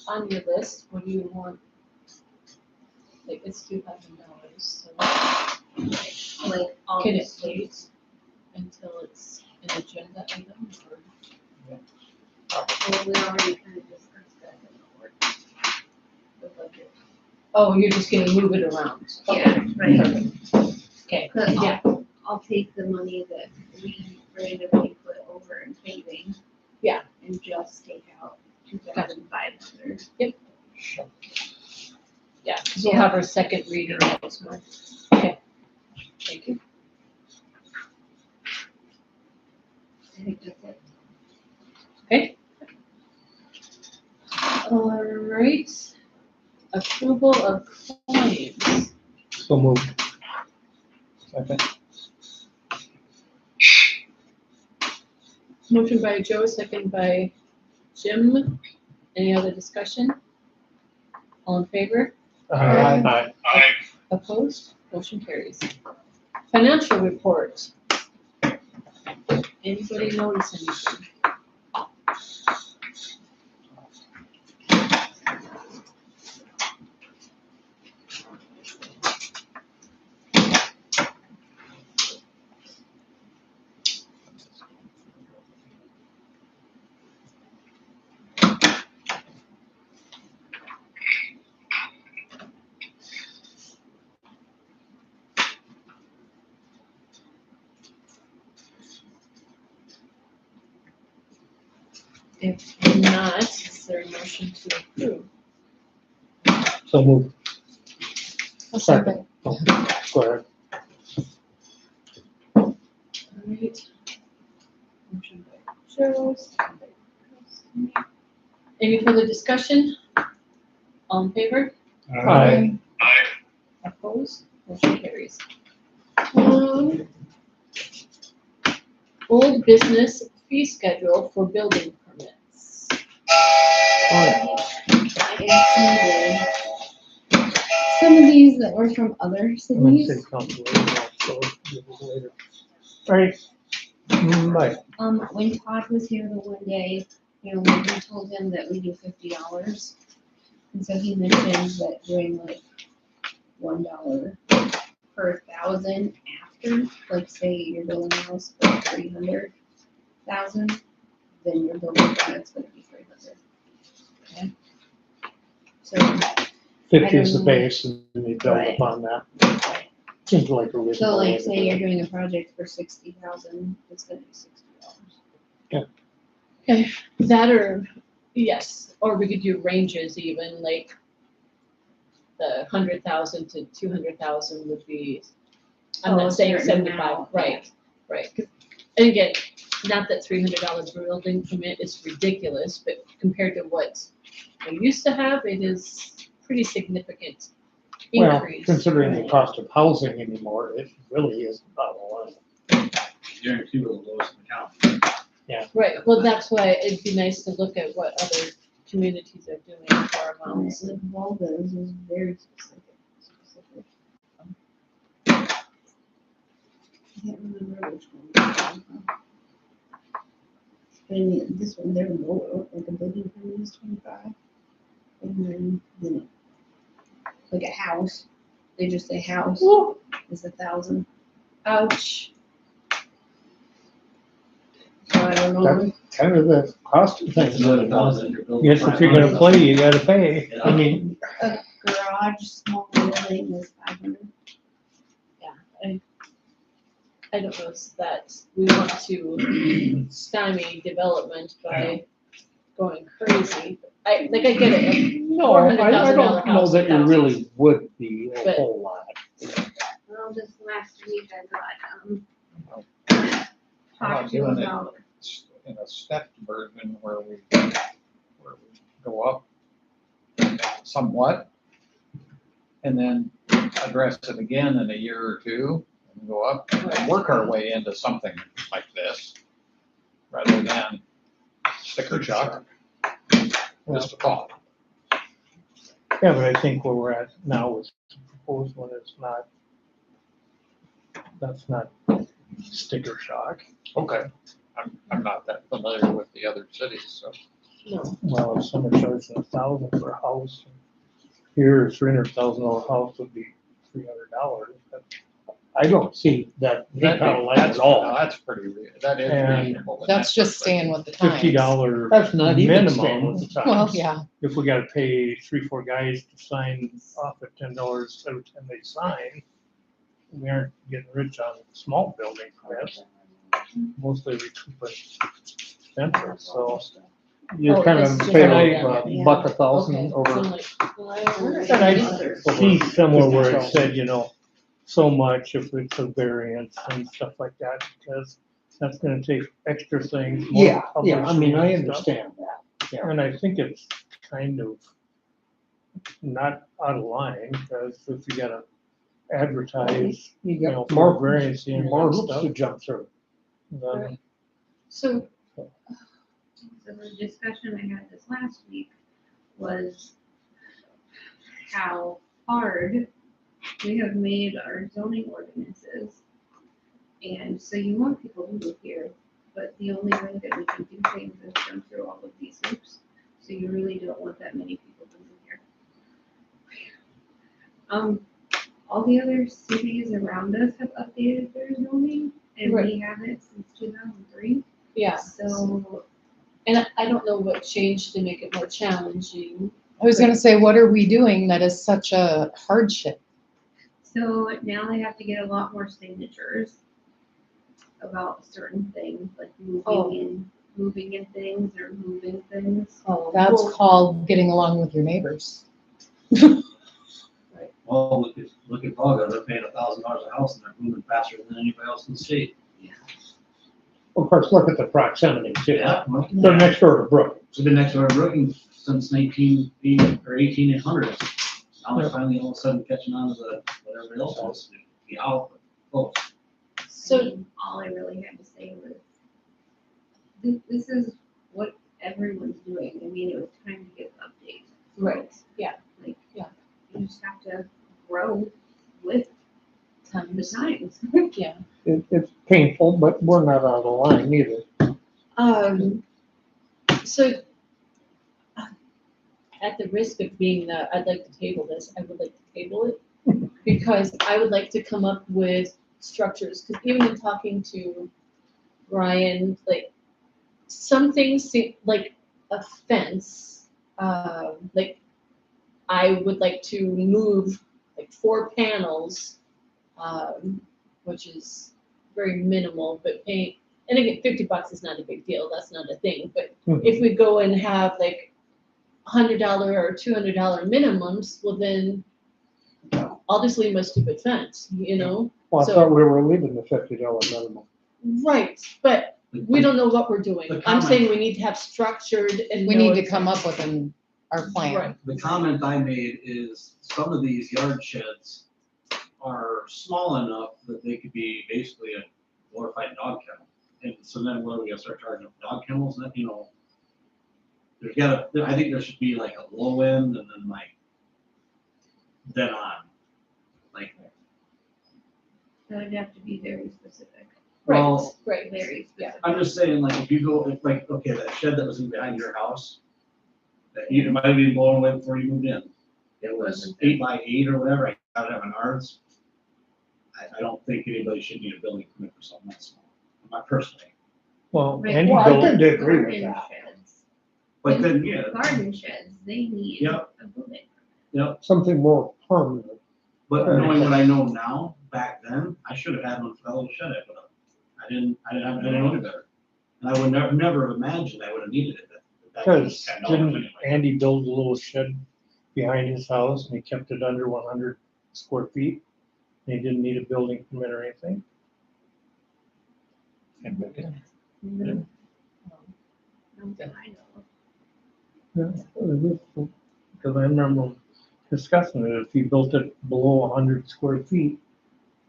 On your list, what do you want? Like, it's $2,000, so Like all can it this wait until it's an agenda item or? Well, we already kind of discussed that in the work. The budget. Oh, you're just gonna move it around? Yeah, right. Okay, Cause yeah, I'll take the money that we randomly put over in paving. Yeah. And just take out 2,500. yeah, 'cause we'll have our second reading next month. Okay, thank you. I think that's it. Okay. All right, approval of claims. So moved. Second. Motion by Joe, second by Jim. Any other discussion? All in favor? Aye. Opposed? Motion carries. Financial report. Anybody notice anything? If not, is there a motion to approve? So moved. I'll second. Go ahead. All right. Motion by Joe, second by Christine. Any further discussion? All in favor? Aye. Opposed? Motion carries. Old business fee schedule for building permits. I included some of these that were from other I'm gonna cities. say council later, so give it later. All right. Bye. When Todd was here the one day, we told him that we do $50. And so he mentioned that doing like $1 per thousand after, like say you're building a house for 300,000, then your building permit's gonna be 300. Okay. So 50 is the know. base and they build Right. upon that. Seems like a So reasonable. way like to say do you're it. doing a project for 60,000, it's gonna be $60. Okay, that or, yes, or we could do ranges even, like the 100,000 to 200,000 would be, I'm Oh, not a saying certain 75, amount, right, right. 'Cause- And again, not that $300 building permit is ridiculous, but compared to what we used to have, it is pretty significant Well, increase. considering the cost of housing anymore, it really is not a lot. Guarantee we're the lowest in the county. Right, well, that's why it'd be nice to look at what other communities are doing for amounts. Like Waldo's is very specific. I can't remember which one. But I mean, this one, they're lower, like a building permit is 25. And then like a house, they just say house is 1,000. Ouch. So I don't know. That's kind of the cost of That's things. another thousand. You're building Yes, if you're gonna 500. play, you gotta pay. I Yeah. mean, A garage, small building is 500. I don't know if that, we want to stymie development by going crazy. I get it, no, I $400,000 don't know house, that it 1,000. really would be a But- whole lot. Well, this last week I got, How talked about to doing it about, in a stepped version where we go up somewhat and then address it again in a year or two and go up and work our way into something like this rather than sticker shock. Just a thought. Yeah, but I think where we're at now is proposed one is not, that's not sticker shock. Okay. I'm not that familiar with the other cities, so. No, Well, if someone charges 1,000 for a house, here, $300,000 house would be $300. I don't see that big out of line at all. That's pretty, that is And reasonable. in That's that just staying perspective. with the times. $50 That's not even staying minimum. with the times. Well, yeah, If we gotta pay 3, 4 guys to sign off at $10 every time they sign, we aren't getting rich on small building permits. Mostly recouping expenses, so you're Oh, kind this of is paying just- like Yeah. $1,000 okay, so over. like, well, I wonder if And I others- see somewhere where it said, so much if it's a variance and stuff like that, because that's gonna take extra things. more Yeah, I mean, I publishing and stuff. understand that. Yeah. And I think it's kind of not out of line, because if you gotta advertise, You for got more, variance and more hoops stuff, to jump through. then So, so the discussion I had this last week was how hard we have made our zoning ordinances. And so you want people to move here, but the only way that we can do things is jump through all of these hoops. So you really don't want that many people to move here. All the other cities around us have updated their zoning, and we haven't since 2003. yeah, So and I don't know what changed to make it more challenging. I was gonna say, what are we doing that is such a hardship? So now they have to get a lot more signatures about certain things, like Oh. moving in things or moving things. Oh, That's well, called getting along with your neighbors. Well, look at Volga, they're paying $1,000 a house and they're moving faster than anybody else in the state. Of course, look at the proximity too. Yeah, well, They're next door to Brook. it's been next to our Brookings since 1980 or 1800s. Now they're finally all of a sudden catching on to what everybody else wants to do. Be out, close. So- I mean, all I really had to say was, this is what everyone's doing. I mean, it was time to get the update. Right, yeah, Like, yeah. you just have to grow with the times, times. yeah. it's painful, but we're not out of line either. So, at the risk of being that I'd like to table this, I would like to table it. Because I would like to come up with structures, because even in talking to Ryan, like, some things seem like a fence, like I would like to move like 4 panels, which is very minimal, but paying, and again, $50 is not a big deal, that's not a thing, but if we go and have like $100 or $200 minimums, well then, I'll just leave my stupid fence, you know? Well, I So- thought we were leaving the $50 minimum. Right, but we don't know what we're doing. The I'm comment- saying we need to have structured and. We know need to it's- come up with our plan. Right. The comment I made is some of these yard sheds are small enough that they could be basically a glorified dog kennel. And so then what are we gonna start charging them dog kennels, and, you know? There's gotta, I think there should be like a low end and then like, then on, like, That would have to be very specific, Right, well, right, very specific. I'm just saying, like, if you go, if, like, okay, that shed that was in behind your house, that you, it might have been blown away before you moved in. It was 8x8 or whatever, I got it at Menards. I don't think anybody should need a building permit for something that small, not personally. Well, Right. Andy Well, built, the did agree with garden that. sheds. But then, yeah, Garden sheds, they need Yep. a building. yep, Something more permanent. but knowing what I know now, back then, I should have had one for that little shed I put up. I didn't know any better. And I would never have imagined I would have needed it. That was Because $10 didn't anyway. Andy build a little shed behind his house and he kept it under 100 square feet? And he didn't need a building permit or anything? Mhm. Not that I know of. Because I remember discussing it, if he built it below 100 square feet,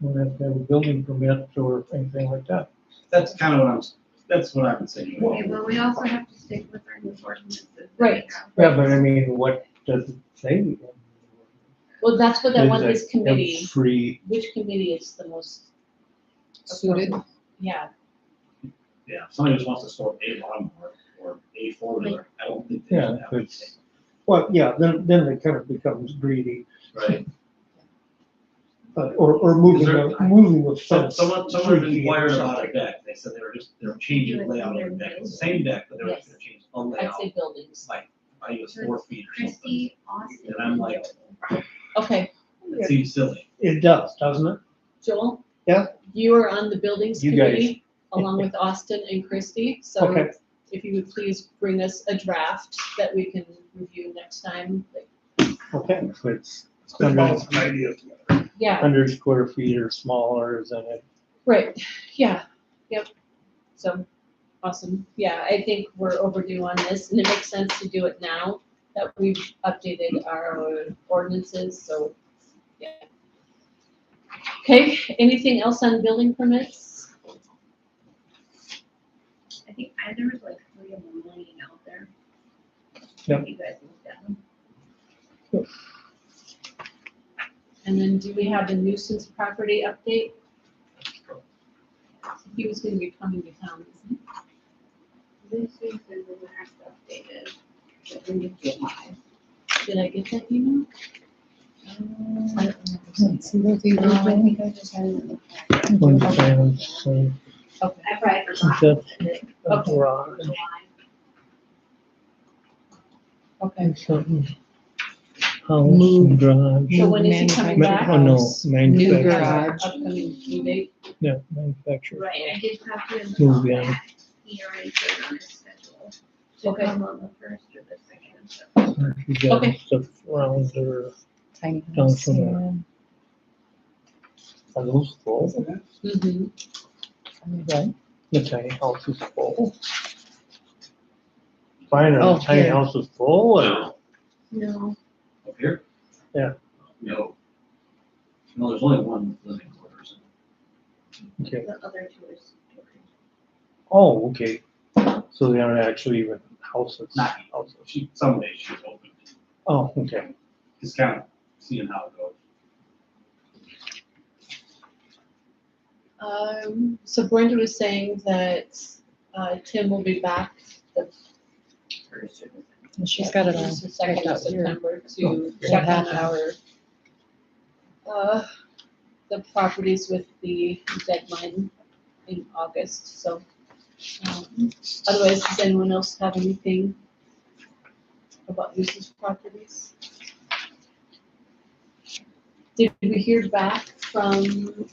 you don't have to have a building permit or anything like that. That's kind of that's what I've been saying. Okay, well, we also have to stick with our new ordinances. that we Right. have. Yeah, but I mean, what does it say? Well, that's what I want Is this it committee, Free, which committee is the most Suited. Yeah, Yeah, if somebody just wants to store a lawnmower or a four-wheeler, I don't think they yeah, should have to it's, well, yeah, then it kind of becomes greedy, Right. or moving, Is there- moving with fence. Someone 3 feet or inquired about something. a deck, they said they were changing the layout of the deck, it's the same deck, but they were Yes. gonna change the I'd layout, say buildings. like, I think it was 4 feet or something. Christie, Austin. And I'm like, Okay, it seems silly. It does, doesn't it? Joel? Yeah. You are on the buildings You guys. committee, along with Austin and Christie, so Okay. if you would please bring us a draft that we can review next time. Okay, so it's 100 Yeah, 100 square feet or smaller, is it? right, yeah, yep. So, awesome. Yeah, I think we're overdue on this, and it makes sense to do it now that we've updated our ordinances, so, yeah. Okay, anything else on building permits? I think there was like 3 of them laying out there. Yep. You guys looked at them. And then do we have a nuisance property update? He was gonna be coming to town, isn't This is the last updated. That we need to get mine. he? Did I get that email? See what they No, I were think I just had it in the packet. One time, so, Okay, I probably forgot. That- to send it. Okay. garage, okay. something. House and garage. So when is he coming back? Oh, no, New manufactured, garage. Upcoming due date? yeah, manufactured. Right, I did copy him Move on in. that. He already put it on his schedule. To Okay. come on the first or the second, so. She got Okay. stuff around her, Tiny Down house. from there. yeah. are those full? Mm-hmm. Right. The tiny house is full. Fine, Oh, the tiny here. house is full, or? No, Up here? Yeah. No. No, there's only one living quarters. Okay. the other 2 is storage. Oh, okay. So they aren't actually even houses? Not, Houses. some days she's open, Oh, okay. just kind of seeing how it goes. So Brenda was saying that, Tim will be back the First or the second. And she's got it all. first or second checked of out here. September to Oh, check what on happened? our, the properties with the deadline in August, so. Otherwise, does anyone else have anything about nuisance properties? Did we hear back from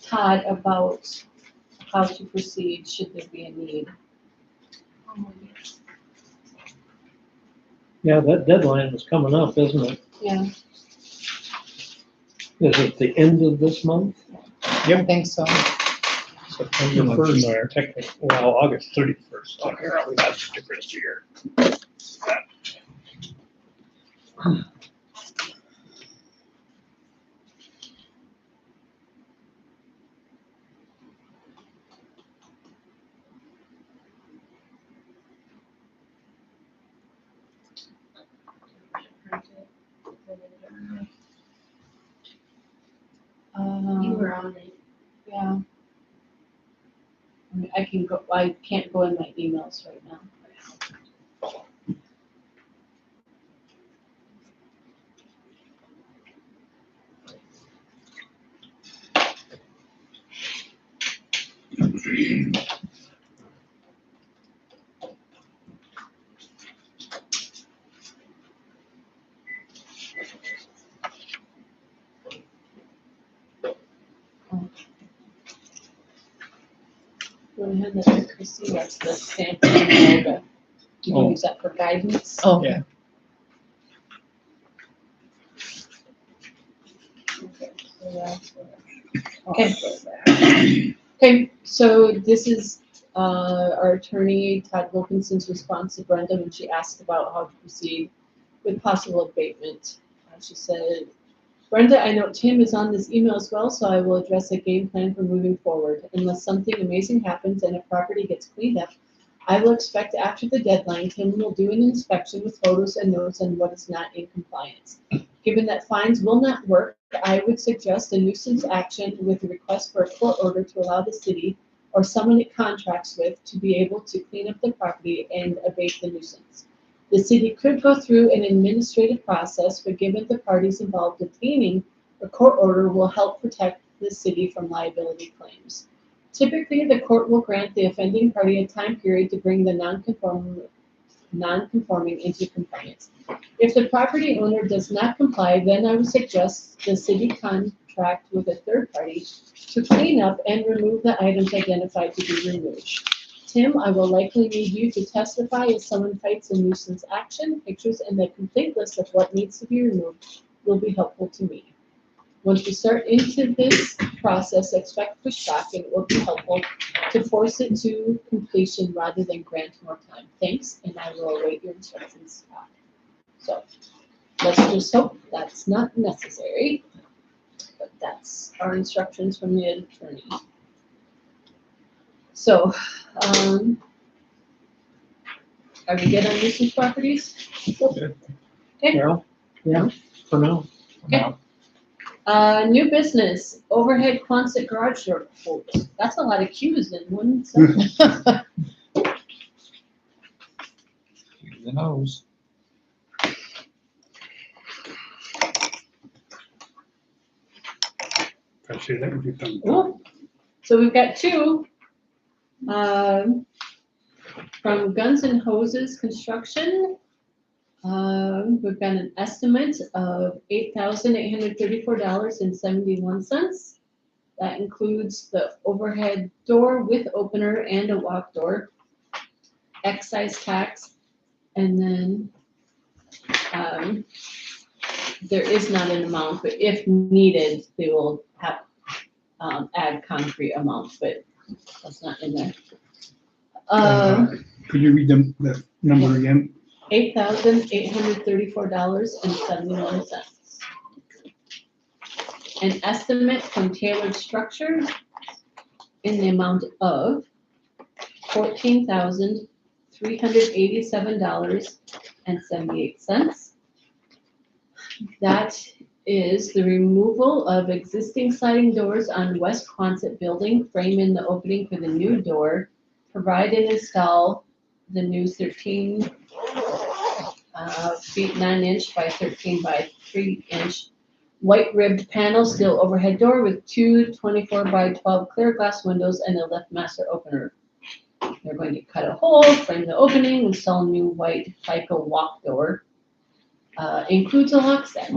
Todd about how to proceed should there be a need? Yeah, that deadline is coming up, isn't it? Yeah. Is it the end of this month? I think so. September first, technically, well, August 31st. Oh, here, that's the difference here. You were on it. Yeah. I mean, I can't go in my emails right now. Go ahead and let Chrissy, that's the stamp and logo. You can Oh. use that for guidance. Oh, Yeah. Okay, so that's Okay. Okay, so this is our attorney, Todd Wilkinson's response to Brenda when she asked about how to proceed with possible abatement. She said, Brenda, I know Tim is on this email as well, so I will address a game plan for moving forward. Unless something amazing happens and a property gets cleaned up, I will expect after the deadline, Tim will do an inspection with photos and notes on what is not in compliance. Given that fines will not work, I would suggest a nuisance action with a request for a court order to allow the city or someone it contracts with to be able to clean up the property and abate the nuisance. The city could go through an administrative process, but given the parties involved in cleaning, a court order will help protect the city from liability claims. Typically, the court will grant the offending party a time period to bring the non-conforming into compliance. If the property owner does not comply, then I would suggest the city contract with a third party to clean up and remove the items identified to be removed. Tim, I will likely need you to testify if someone fights a nuisance action. Pictures and the complete list of what needs to be removed will be helpful to me. Once we start into this process, expect pushback, and it will be helpful to force it to completion rather than grant more time. Thanks, and I will await your instructions. So let's just hope that's not necessary, but that's our instructions from the attorney. So, are we good on nuisance properties? Okay. Well, yeah, for now. Okay. New business, overhead Quonset garage door quote. That's a lot of Q's in one sentence. The nose. I see that would be fun. Cool. So we've got two, from Guns and Hoses Construction. We've got an estimate of $8,834.71. That includes the overhead door with opener and a walk door, excise tax, and then there is not an amount, but if needed, they will have add concrete amount, but that's not in there. Could you read the number again? $8,834.71. An estimate from Tailored Structure in the amount of $14,387.78. That is the removal of existing sliding doors on West Quonset building, frame in the opening for the new door, provide and install the new 13 feet 9 inch by 13 by 3 inch white ribbed panel steel overhead door with two 24 by 12 clear glass windows and a lift master opener. They're going to cut a hole, frame the opening, install new white FICO walk door. Includes a lock set.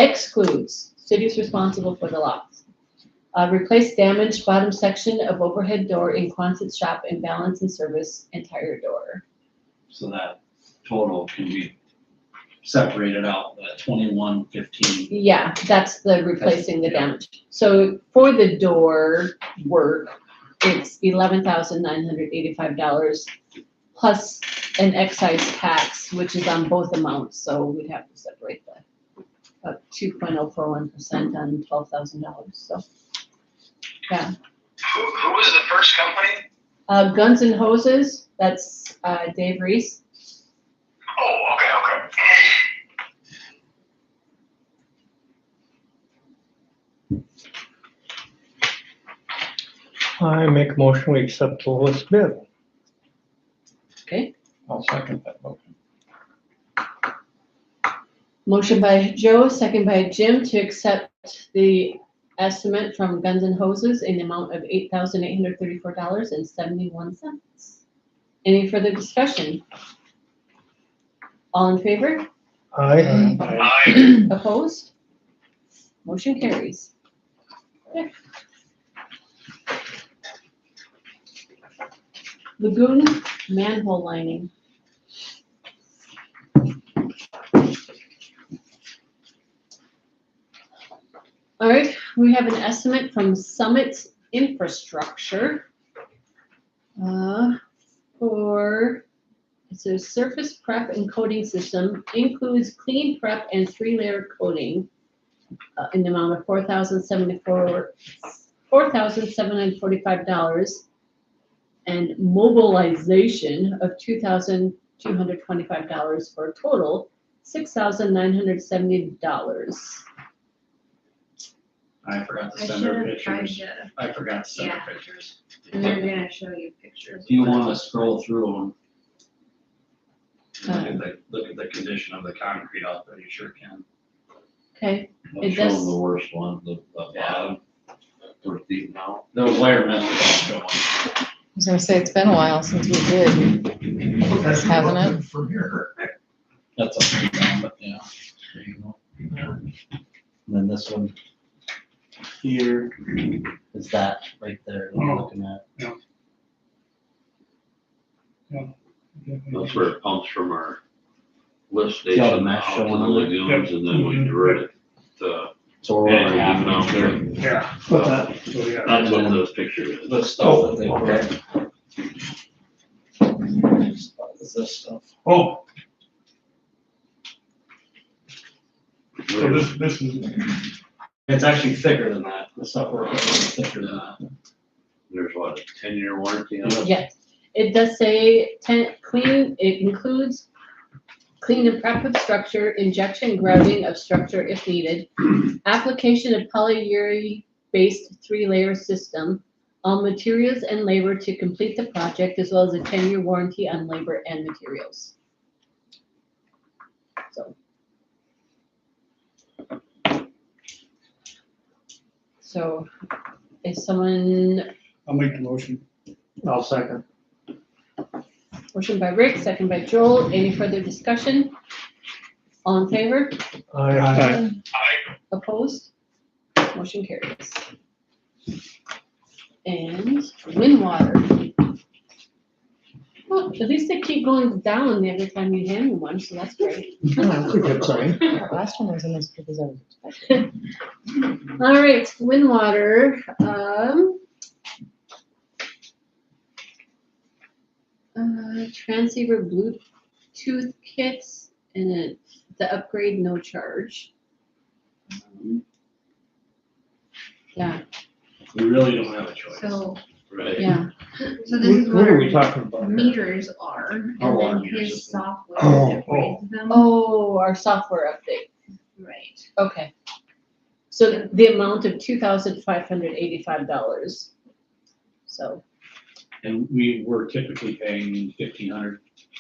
excludes, city is responsible for the loss. Replace damaged bottom section of overhead door in Quonset shop and balance and service entire door. So that total can be separated out, that 2115. Yeah, that's the replacing the damage. So for the door work, it's $11,985 plus an excise tax, which is on both amounts, so we'd have to separate that. 2.041% on $12,000, so, yeah. Who was the first company? Guns and Hoses, that's Dave Reese. Oh, okay. I make a motion, we accept the lowest bid. Okay, I'll second that motion. motion by Joe, second by Jim to accept the estimate from Guns and Hoses in the amount of $8,834.71. Any further discussion? All in favor? Aye. Aye. Opposed? Motion carries. Okay. Lagoon manhole lining. All right, we have an estimate from Summit Infrastructure for, it says surface prep and coating system includes clean prep and 3-layer coating in the amount of $4,745 and mobilization of $2,225 for a total $6,970. I forgot to I send should her have tried pictures. to, I forgot to send her Yeah. pictures. and they're gonna show you pictures. If you wanna scroll through them. Look at the condition of the concrete out there, you sure can. Okay, I'm It showing does- the worst one, the Yeah. bottom, we're deep now. Those layer messages showing. I was gonna say, it's been a while since we did, hasn't it? From here. That's a pretty down, but yeah. There you go. And then this one here is that right there that I'm looking at. That's where it pumps from our lift See how the station mesh out to the showing on there? lagoons, and then we divert it to, So we're Yeah, only half you an inch know. there. Yeah. Well, So, yeah. that's what this picture is. The stuff that they put. Is this stuff. Oh, so There's- this is, It's actually thicker than that. The stuff we're putting is thicker than that. There's what, a 10-year warranty on it? yes, it does say clean, it includes clean and prep of structure, injection grouting of structure if needed, application of polyurethane-based 3-layer system, all materials and labor to complete the project, as well as a 10-year warranty on labor and materials. So, is someone, I'll make the motion. I'll second. motion by Rick, second by Joel, any further discussion? All in favor? Aye. Opposed? Motion carries. And wind water. Well, at least they keep going down every time you hand me one, so that's great. That's a good sign. That last one wasn't as good as I was expecting. All right, wind water, transceiver Bluetooth kits and the upgrade no charge. Yeah, We really don't have a choice. So, Right. yeah, so this is What what are we our talking about? here? meters are, and Our water then meter his system. software Oh, upgrades them. oh, our software update, Right. okay. So the amount of $2,585. So, And we were typically paying 1,500.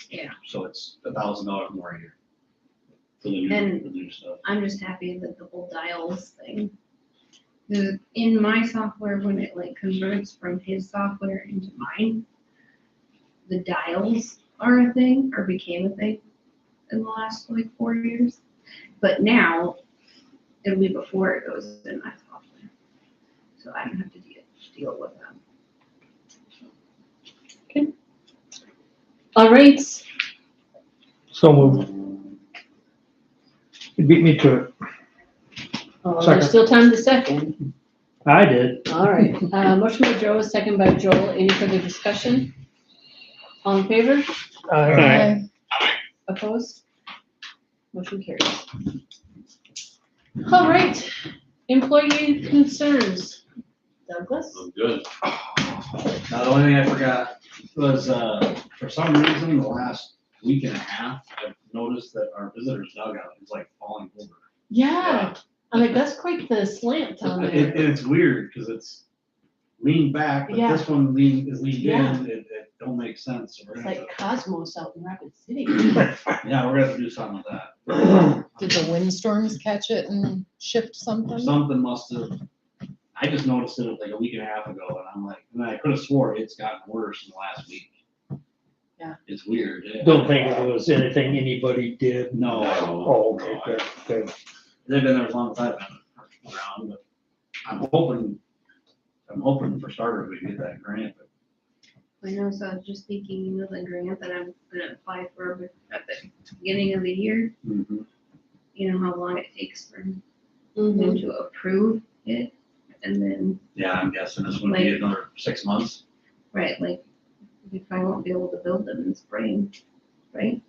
Yeah. So it's $1,000 more a year. For the And- new stuff. I'm just happy that the whole dials thing. In my software, when it like converts from his software into mine, the dials are a thing, or became a thing in the last like 4 years. But now, it'll be before it goes in my software. So I don't have to deal with them. All right, So moved. You beat me to it. there's Second. still time to second. I did. All right, motion by Joe, second by Joel. Any further discussion? All in favor? Aye. Opposed? Motion carries. All right, employee concerns. Douglas? I'm good. Now, the only thing I forgot was, for some reason, the last week and a half, I've noticed that our visitors dugout is like falling over. Yeah, I'm like, that's quite the slant on there. It's weird, because it's leaned back, but Yeah. this one is leaned Yeah. in, it don't make sense. So we're It's gonna like Cosmos out in Rapid City. yeah, we're gonna have to do something with that. Did the windstorms catch it and shift something? Something must have, I just noticed it like a week and a half ago, and I'm like, and I could have swore it's gotten worse in the last week. Yeah. It's weird. Don't think it was anything anybody did. No. Oh, okay, good, good. They've been there as long as I've been around, but I'm hoping for starters we get that grant, but I know, so I was just thinking, you know, the grant that I'm gonna apply for at the beginning of the year, you know, how long it takes for them Mhm. to approve it, and then, yeah, I'm guessing this would be another 6 months. right, like, if I won't be able to build them in spring, right?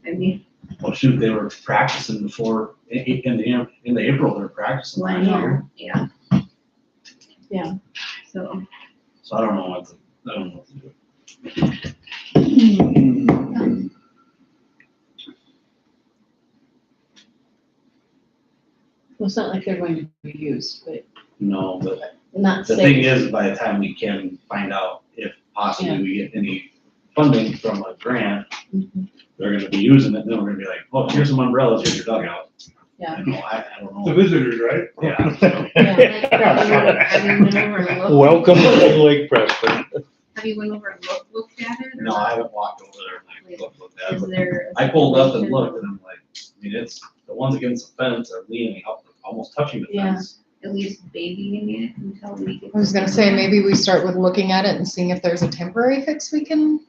I mean, Well, shoot, they were practicing before, in the April, they were practicing I last year. know, yeah. Yeah. So, So I don't know what to do. Well, it's not like they're going to be used, but No, but not the thing safe. is, by the time we can find out if possibly we get any funding from a grant, Mhm. they're gonna be using it, and then we're gonna be like, oh, here's some umbrellas, here's your dugout. Yeah. You know, I don't The know. visitors, right? Yeah. have you went over and looked? Welcome to Lake Preston. Have you went over and looked at it? or No, I haven't walked over there and like looked at it. Is but there? a I pulled up and situation- looked, and I'm like, I mean, it's, the ones against the fence are leaning up, almost touching the Yeah. fence. At least babying it until we get. I was gonna say, maybe we start with looking at it and seeing if there's a temporary fix we can,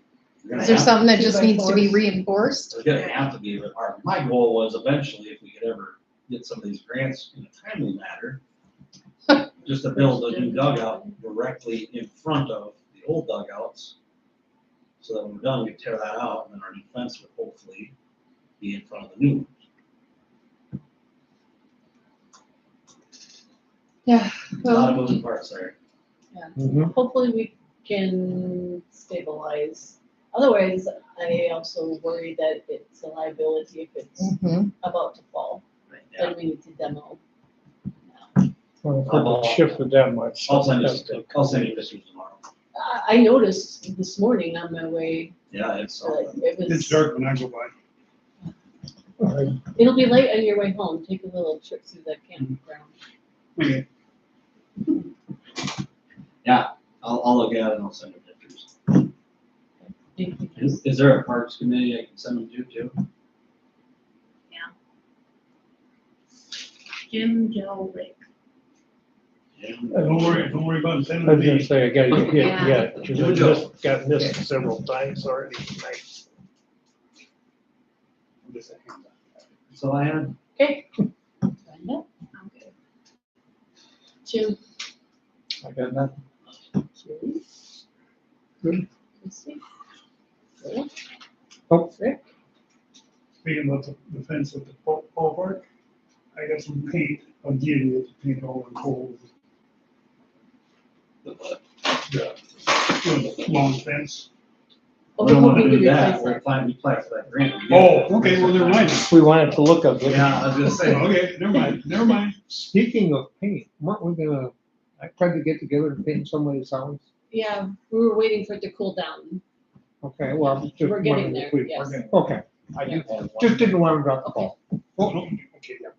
We're gonna is there have- something that just 2x4s. needs to be reinforced? It's gonna have to be, but my goal was eventually, if we could ever get some of these grants in a timely manner, just to build a new dugout directly in front of the old dugouts. So that when we're done, we tear that out, and then our new fence would hopefully be in front of the new one. Yeah. A lot of moving parts there. Mhm. Hopefully we can stabilize. Otherwise, I also worry that it's a liability if it's Mhm. about to fall. Yeah. Then we need to demo. Well, if it shifted that much. I'll send you pictures tomorrow. I noticed this morning on my way, Yeah, it's, it was. It's dark when I go by. It'll be late on your way home. Take a little trip through the campground. Okay. yeah, I'll look at it and I'll send you pictures. Is there a parks committee I can send them to too? Jim, Joe, Rick. Don't worry about sending I was gonna me. say, I gotta get hit, Yeah. yeah, because I just got missed several times already tonight. So I had, Okay. I'm good. Jim. I got nothing. Julie? Good. Chrissy? Joel? Oh. Rick? Speaking of the fence at the ballpark, I got some paint, I'll give you to paint all the holes. The long fence. Oh, we don't we're wanna hoping to do that, replace we're it. applying, we applied for that grant. Oh, okay, well, never mind. We wanted to look up. Yeah, I was gonna say. Okay, never mind. Speaking of paint, weren't we gonna, I tried to get together and paint somebody's house. Yeah, we were waiting for it to cool down. Okay, well, I'm just We're getting wondering if there, we. yes. Okay, I do have one. just didn't want to drop the Okay. ball. Oh, no, okay, yeah.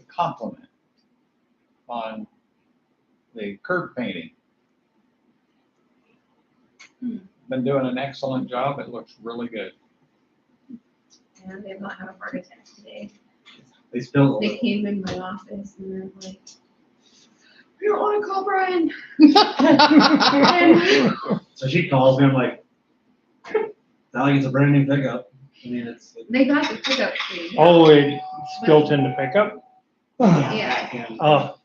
Compliment on the curb painting. Been doing an excellent job. It looks really good. And they have not had a heart attack today. They spilled. They came in my office and they're like, "We don't want to call Brian." So she calls me, I'm like, now it's a brand new pickup. I mean, it's. They got the pickup fee. Oh, it's built in the pickup? Yeah. Oh,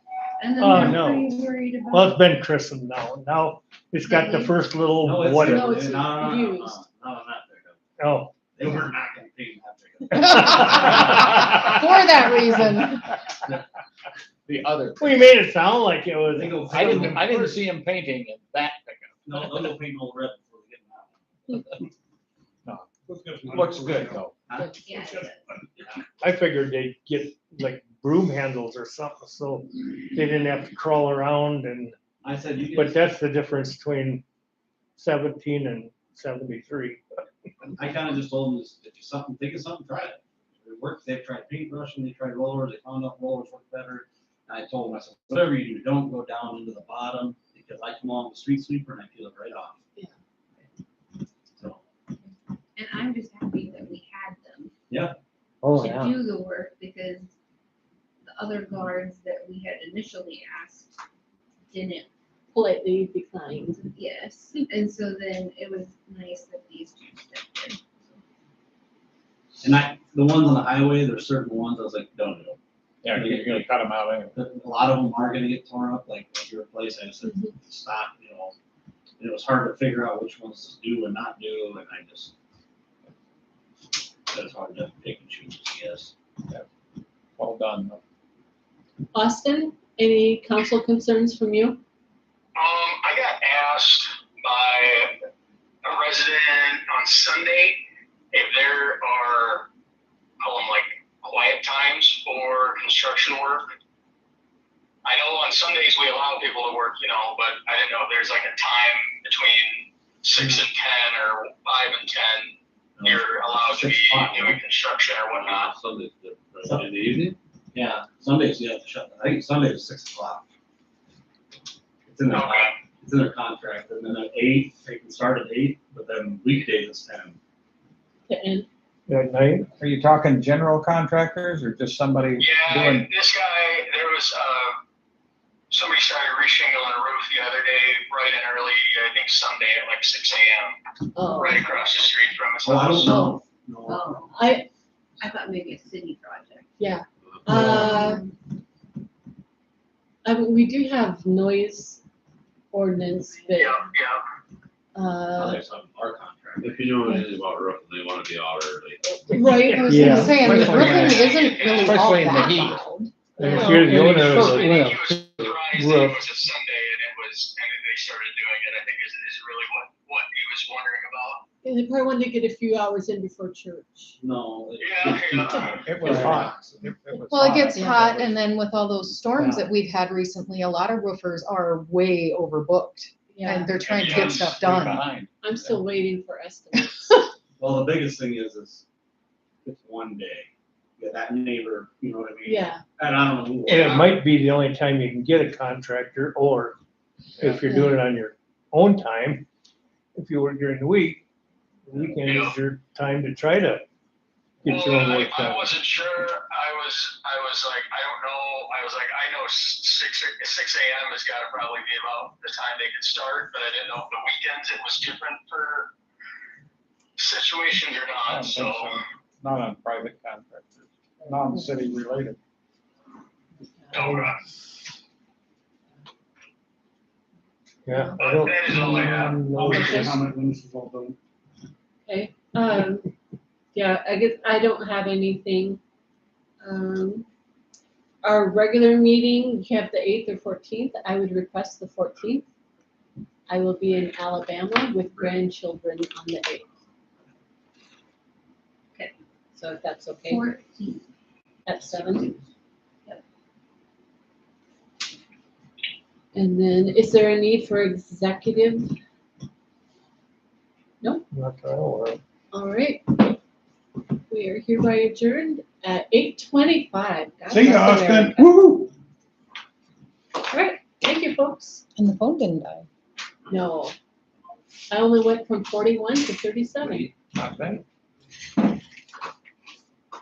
And then Oh, they're no. pretty worried about. well, it's been christened now. Now it's got the first little No, it's. whatever. No, it's no, used. not that pickup. Oh. They were not gonna pay that pickup. For that reason. The other. Well, you made it sound like it was. They go. I didn't see him painting in that pickup. No, they'll go paint all red before they get them out. Looks good though. Huh? Yeah. I figured they'd get like broom handles or something, so they didn't have to crawl around and, I said, you but get, that's the difference between 17 and 73. I kinda just told them, if you something, think of something, try it. If it works, they've tried paintbrushing, they tried rollers, they found out rollers work better. And I told them, I said, whatever you do, don't go down into the bottom, because I come along the street sweeper and I peel it right off. Yeah. So, And I'm just happy that we had them Oh, to do the work because the other guards that we had initially asked didn't. Politely declined. Yes. And so then it was nice that these two stepped in. and the ones on the highway, there's certain ones, I was like, don't do them. Yeah, you're gonna cut them out anyway. A lot of them are gonna get torn up, like your place, I just said, stop, you know. And it was hard to figure out which ones to do and not do, and I just. That's hard to pick and choose, yes. Well done. Austin, any council concerns from you? I got asked by a resident on Sunday if there are, call them like quiet times for construction work. I know on Sundays we allow people to work, but I didn't know if there's like a time between 6 and 10 or 5 and 10. You're allowed to be 6 o'clock, doing construction or whatnot. Sunday, in the evening? Yeah, Sundays you have to shut, I think Sunday is 6 o'clock. It's in their, Okay. it's in their contract, and then at 8, they can start at 8, but then weekdays it's 10. To end? at night. Are you talking general contractors or just somebody Yeah, doing? this guy, there was, somebody started reshingling a roof the other day, bright and early, I think Sunday at like 6 a.m., Oh, right across the street from his Oh, I don't house. know. No. Oh, I, I thought maybe a city project. we do have noise ordinance, but, Yeah, yeah. There's some, our contract. If you know anything about roofing, they wanna be out early. right, I was Yeah. gonna say, I mean, Especially roofing when- isn't really all especially in the that heat. loud. And Yeah. if you're the owner I of think the, he was surprised that it roof. was a Sunday and they started doing it, I think is really what he was wondering about. and they probably wanted to get a few hours in before church. No. Yeah, yeah. It was hot. It was Well, it hot. gets Yeah. hot, and then with all those storms that we've had recently, a lot of roofers are way overbooked, Yeah, and they're trying to Yeah. get stuff Way done. behind. I'm still waiting for estimates. Well, the biggest thing is it's one day. Yeah, that neighbor, you know what I mean? Yeah, And I don't know who. and it might be the only time you can get a contractor, or if you're doing it on your own time, if you work during the week, the weekend is your time to try to get your own Well, work I done. wasn't sure. I was like, I don't know. I was like, I know 6 a.m. has got to probably be about the time they could start, but I didn't know if the weekends it was different for situations or I not. don't So, think so. Not on private contractors, non-city related. okay. Yeah, I But don't. that is all I have. I'll make a comment when this is all done. okay. Yeah, I guess I don't have anything. Our regular meeting, you have the 8th or 14th. I would request the 14th. I will be in Alabama with grandchildren on the 8th. Okay. So if that's okay, 14. at 7. Yep. And then, is there a need for executive? Not that I'm aware of. All right. We are hereby adjourned at 8:25. God See you, bless Austin. America. Woo-hoo. All right, thank you, folks. And the phone didn't die. No, I only went from 41 to 37. Not bad.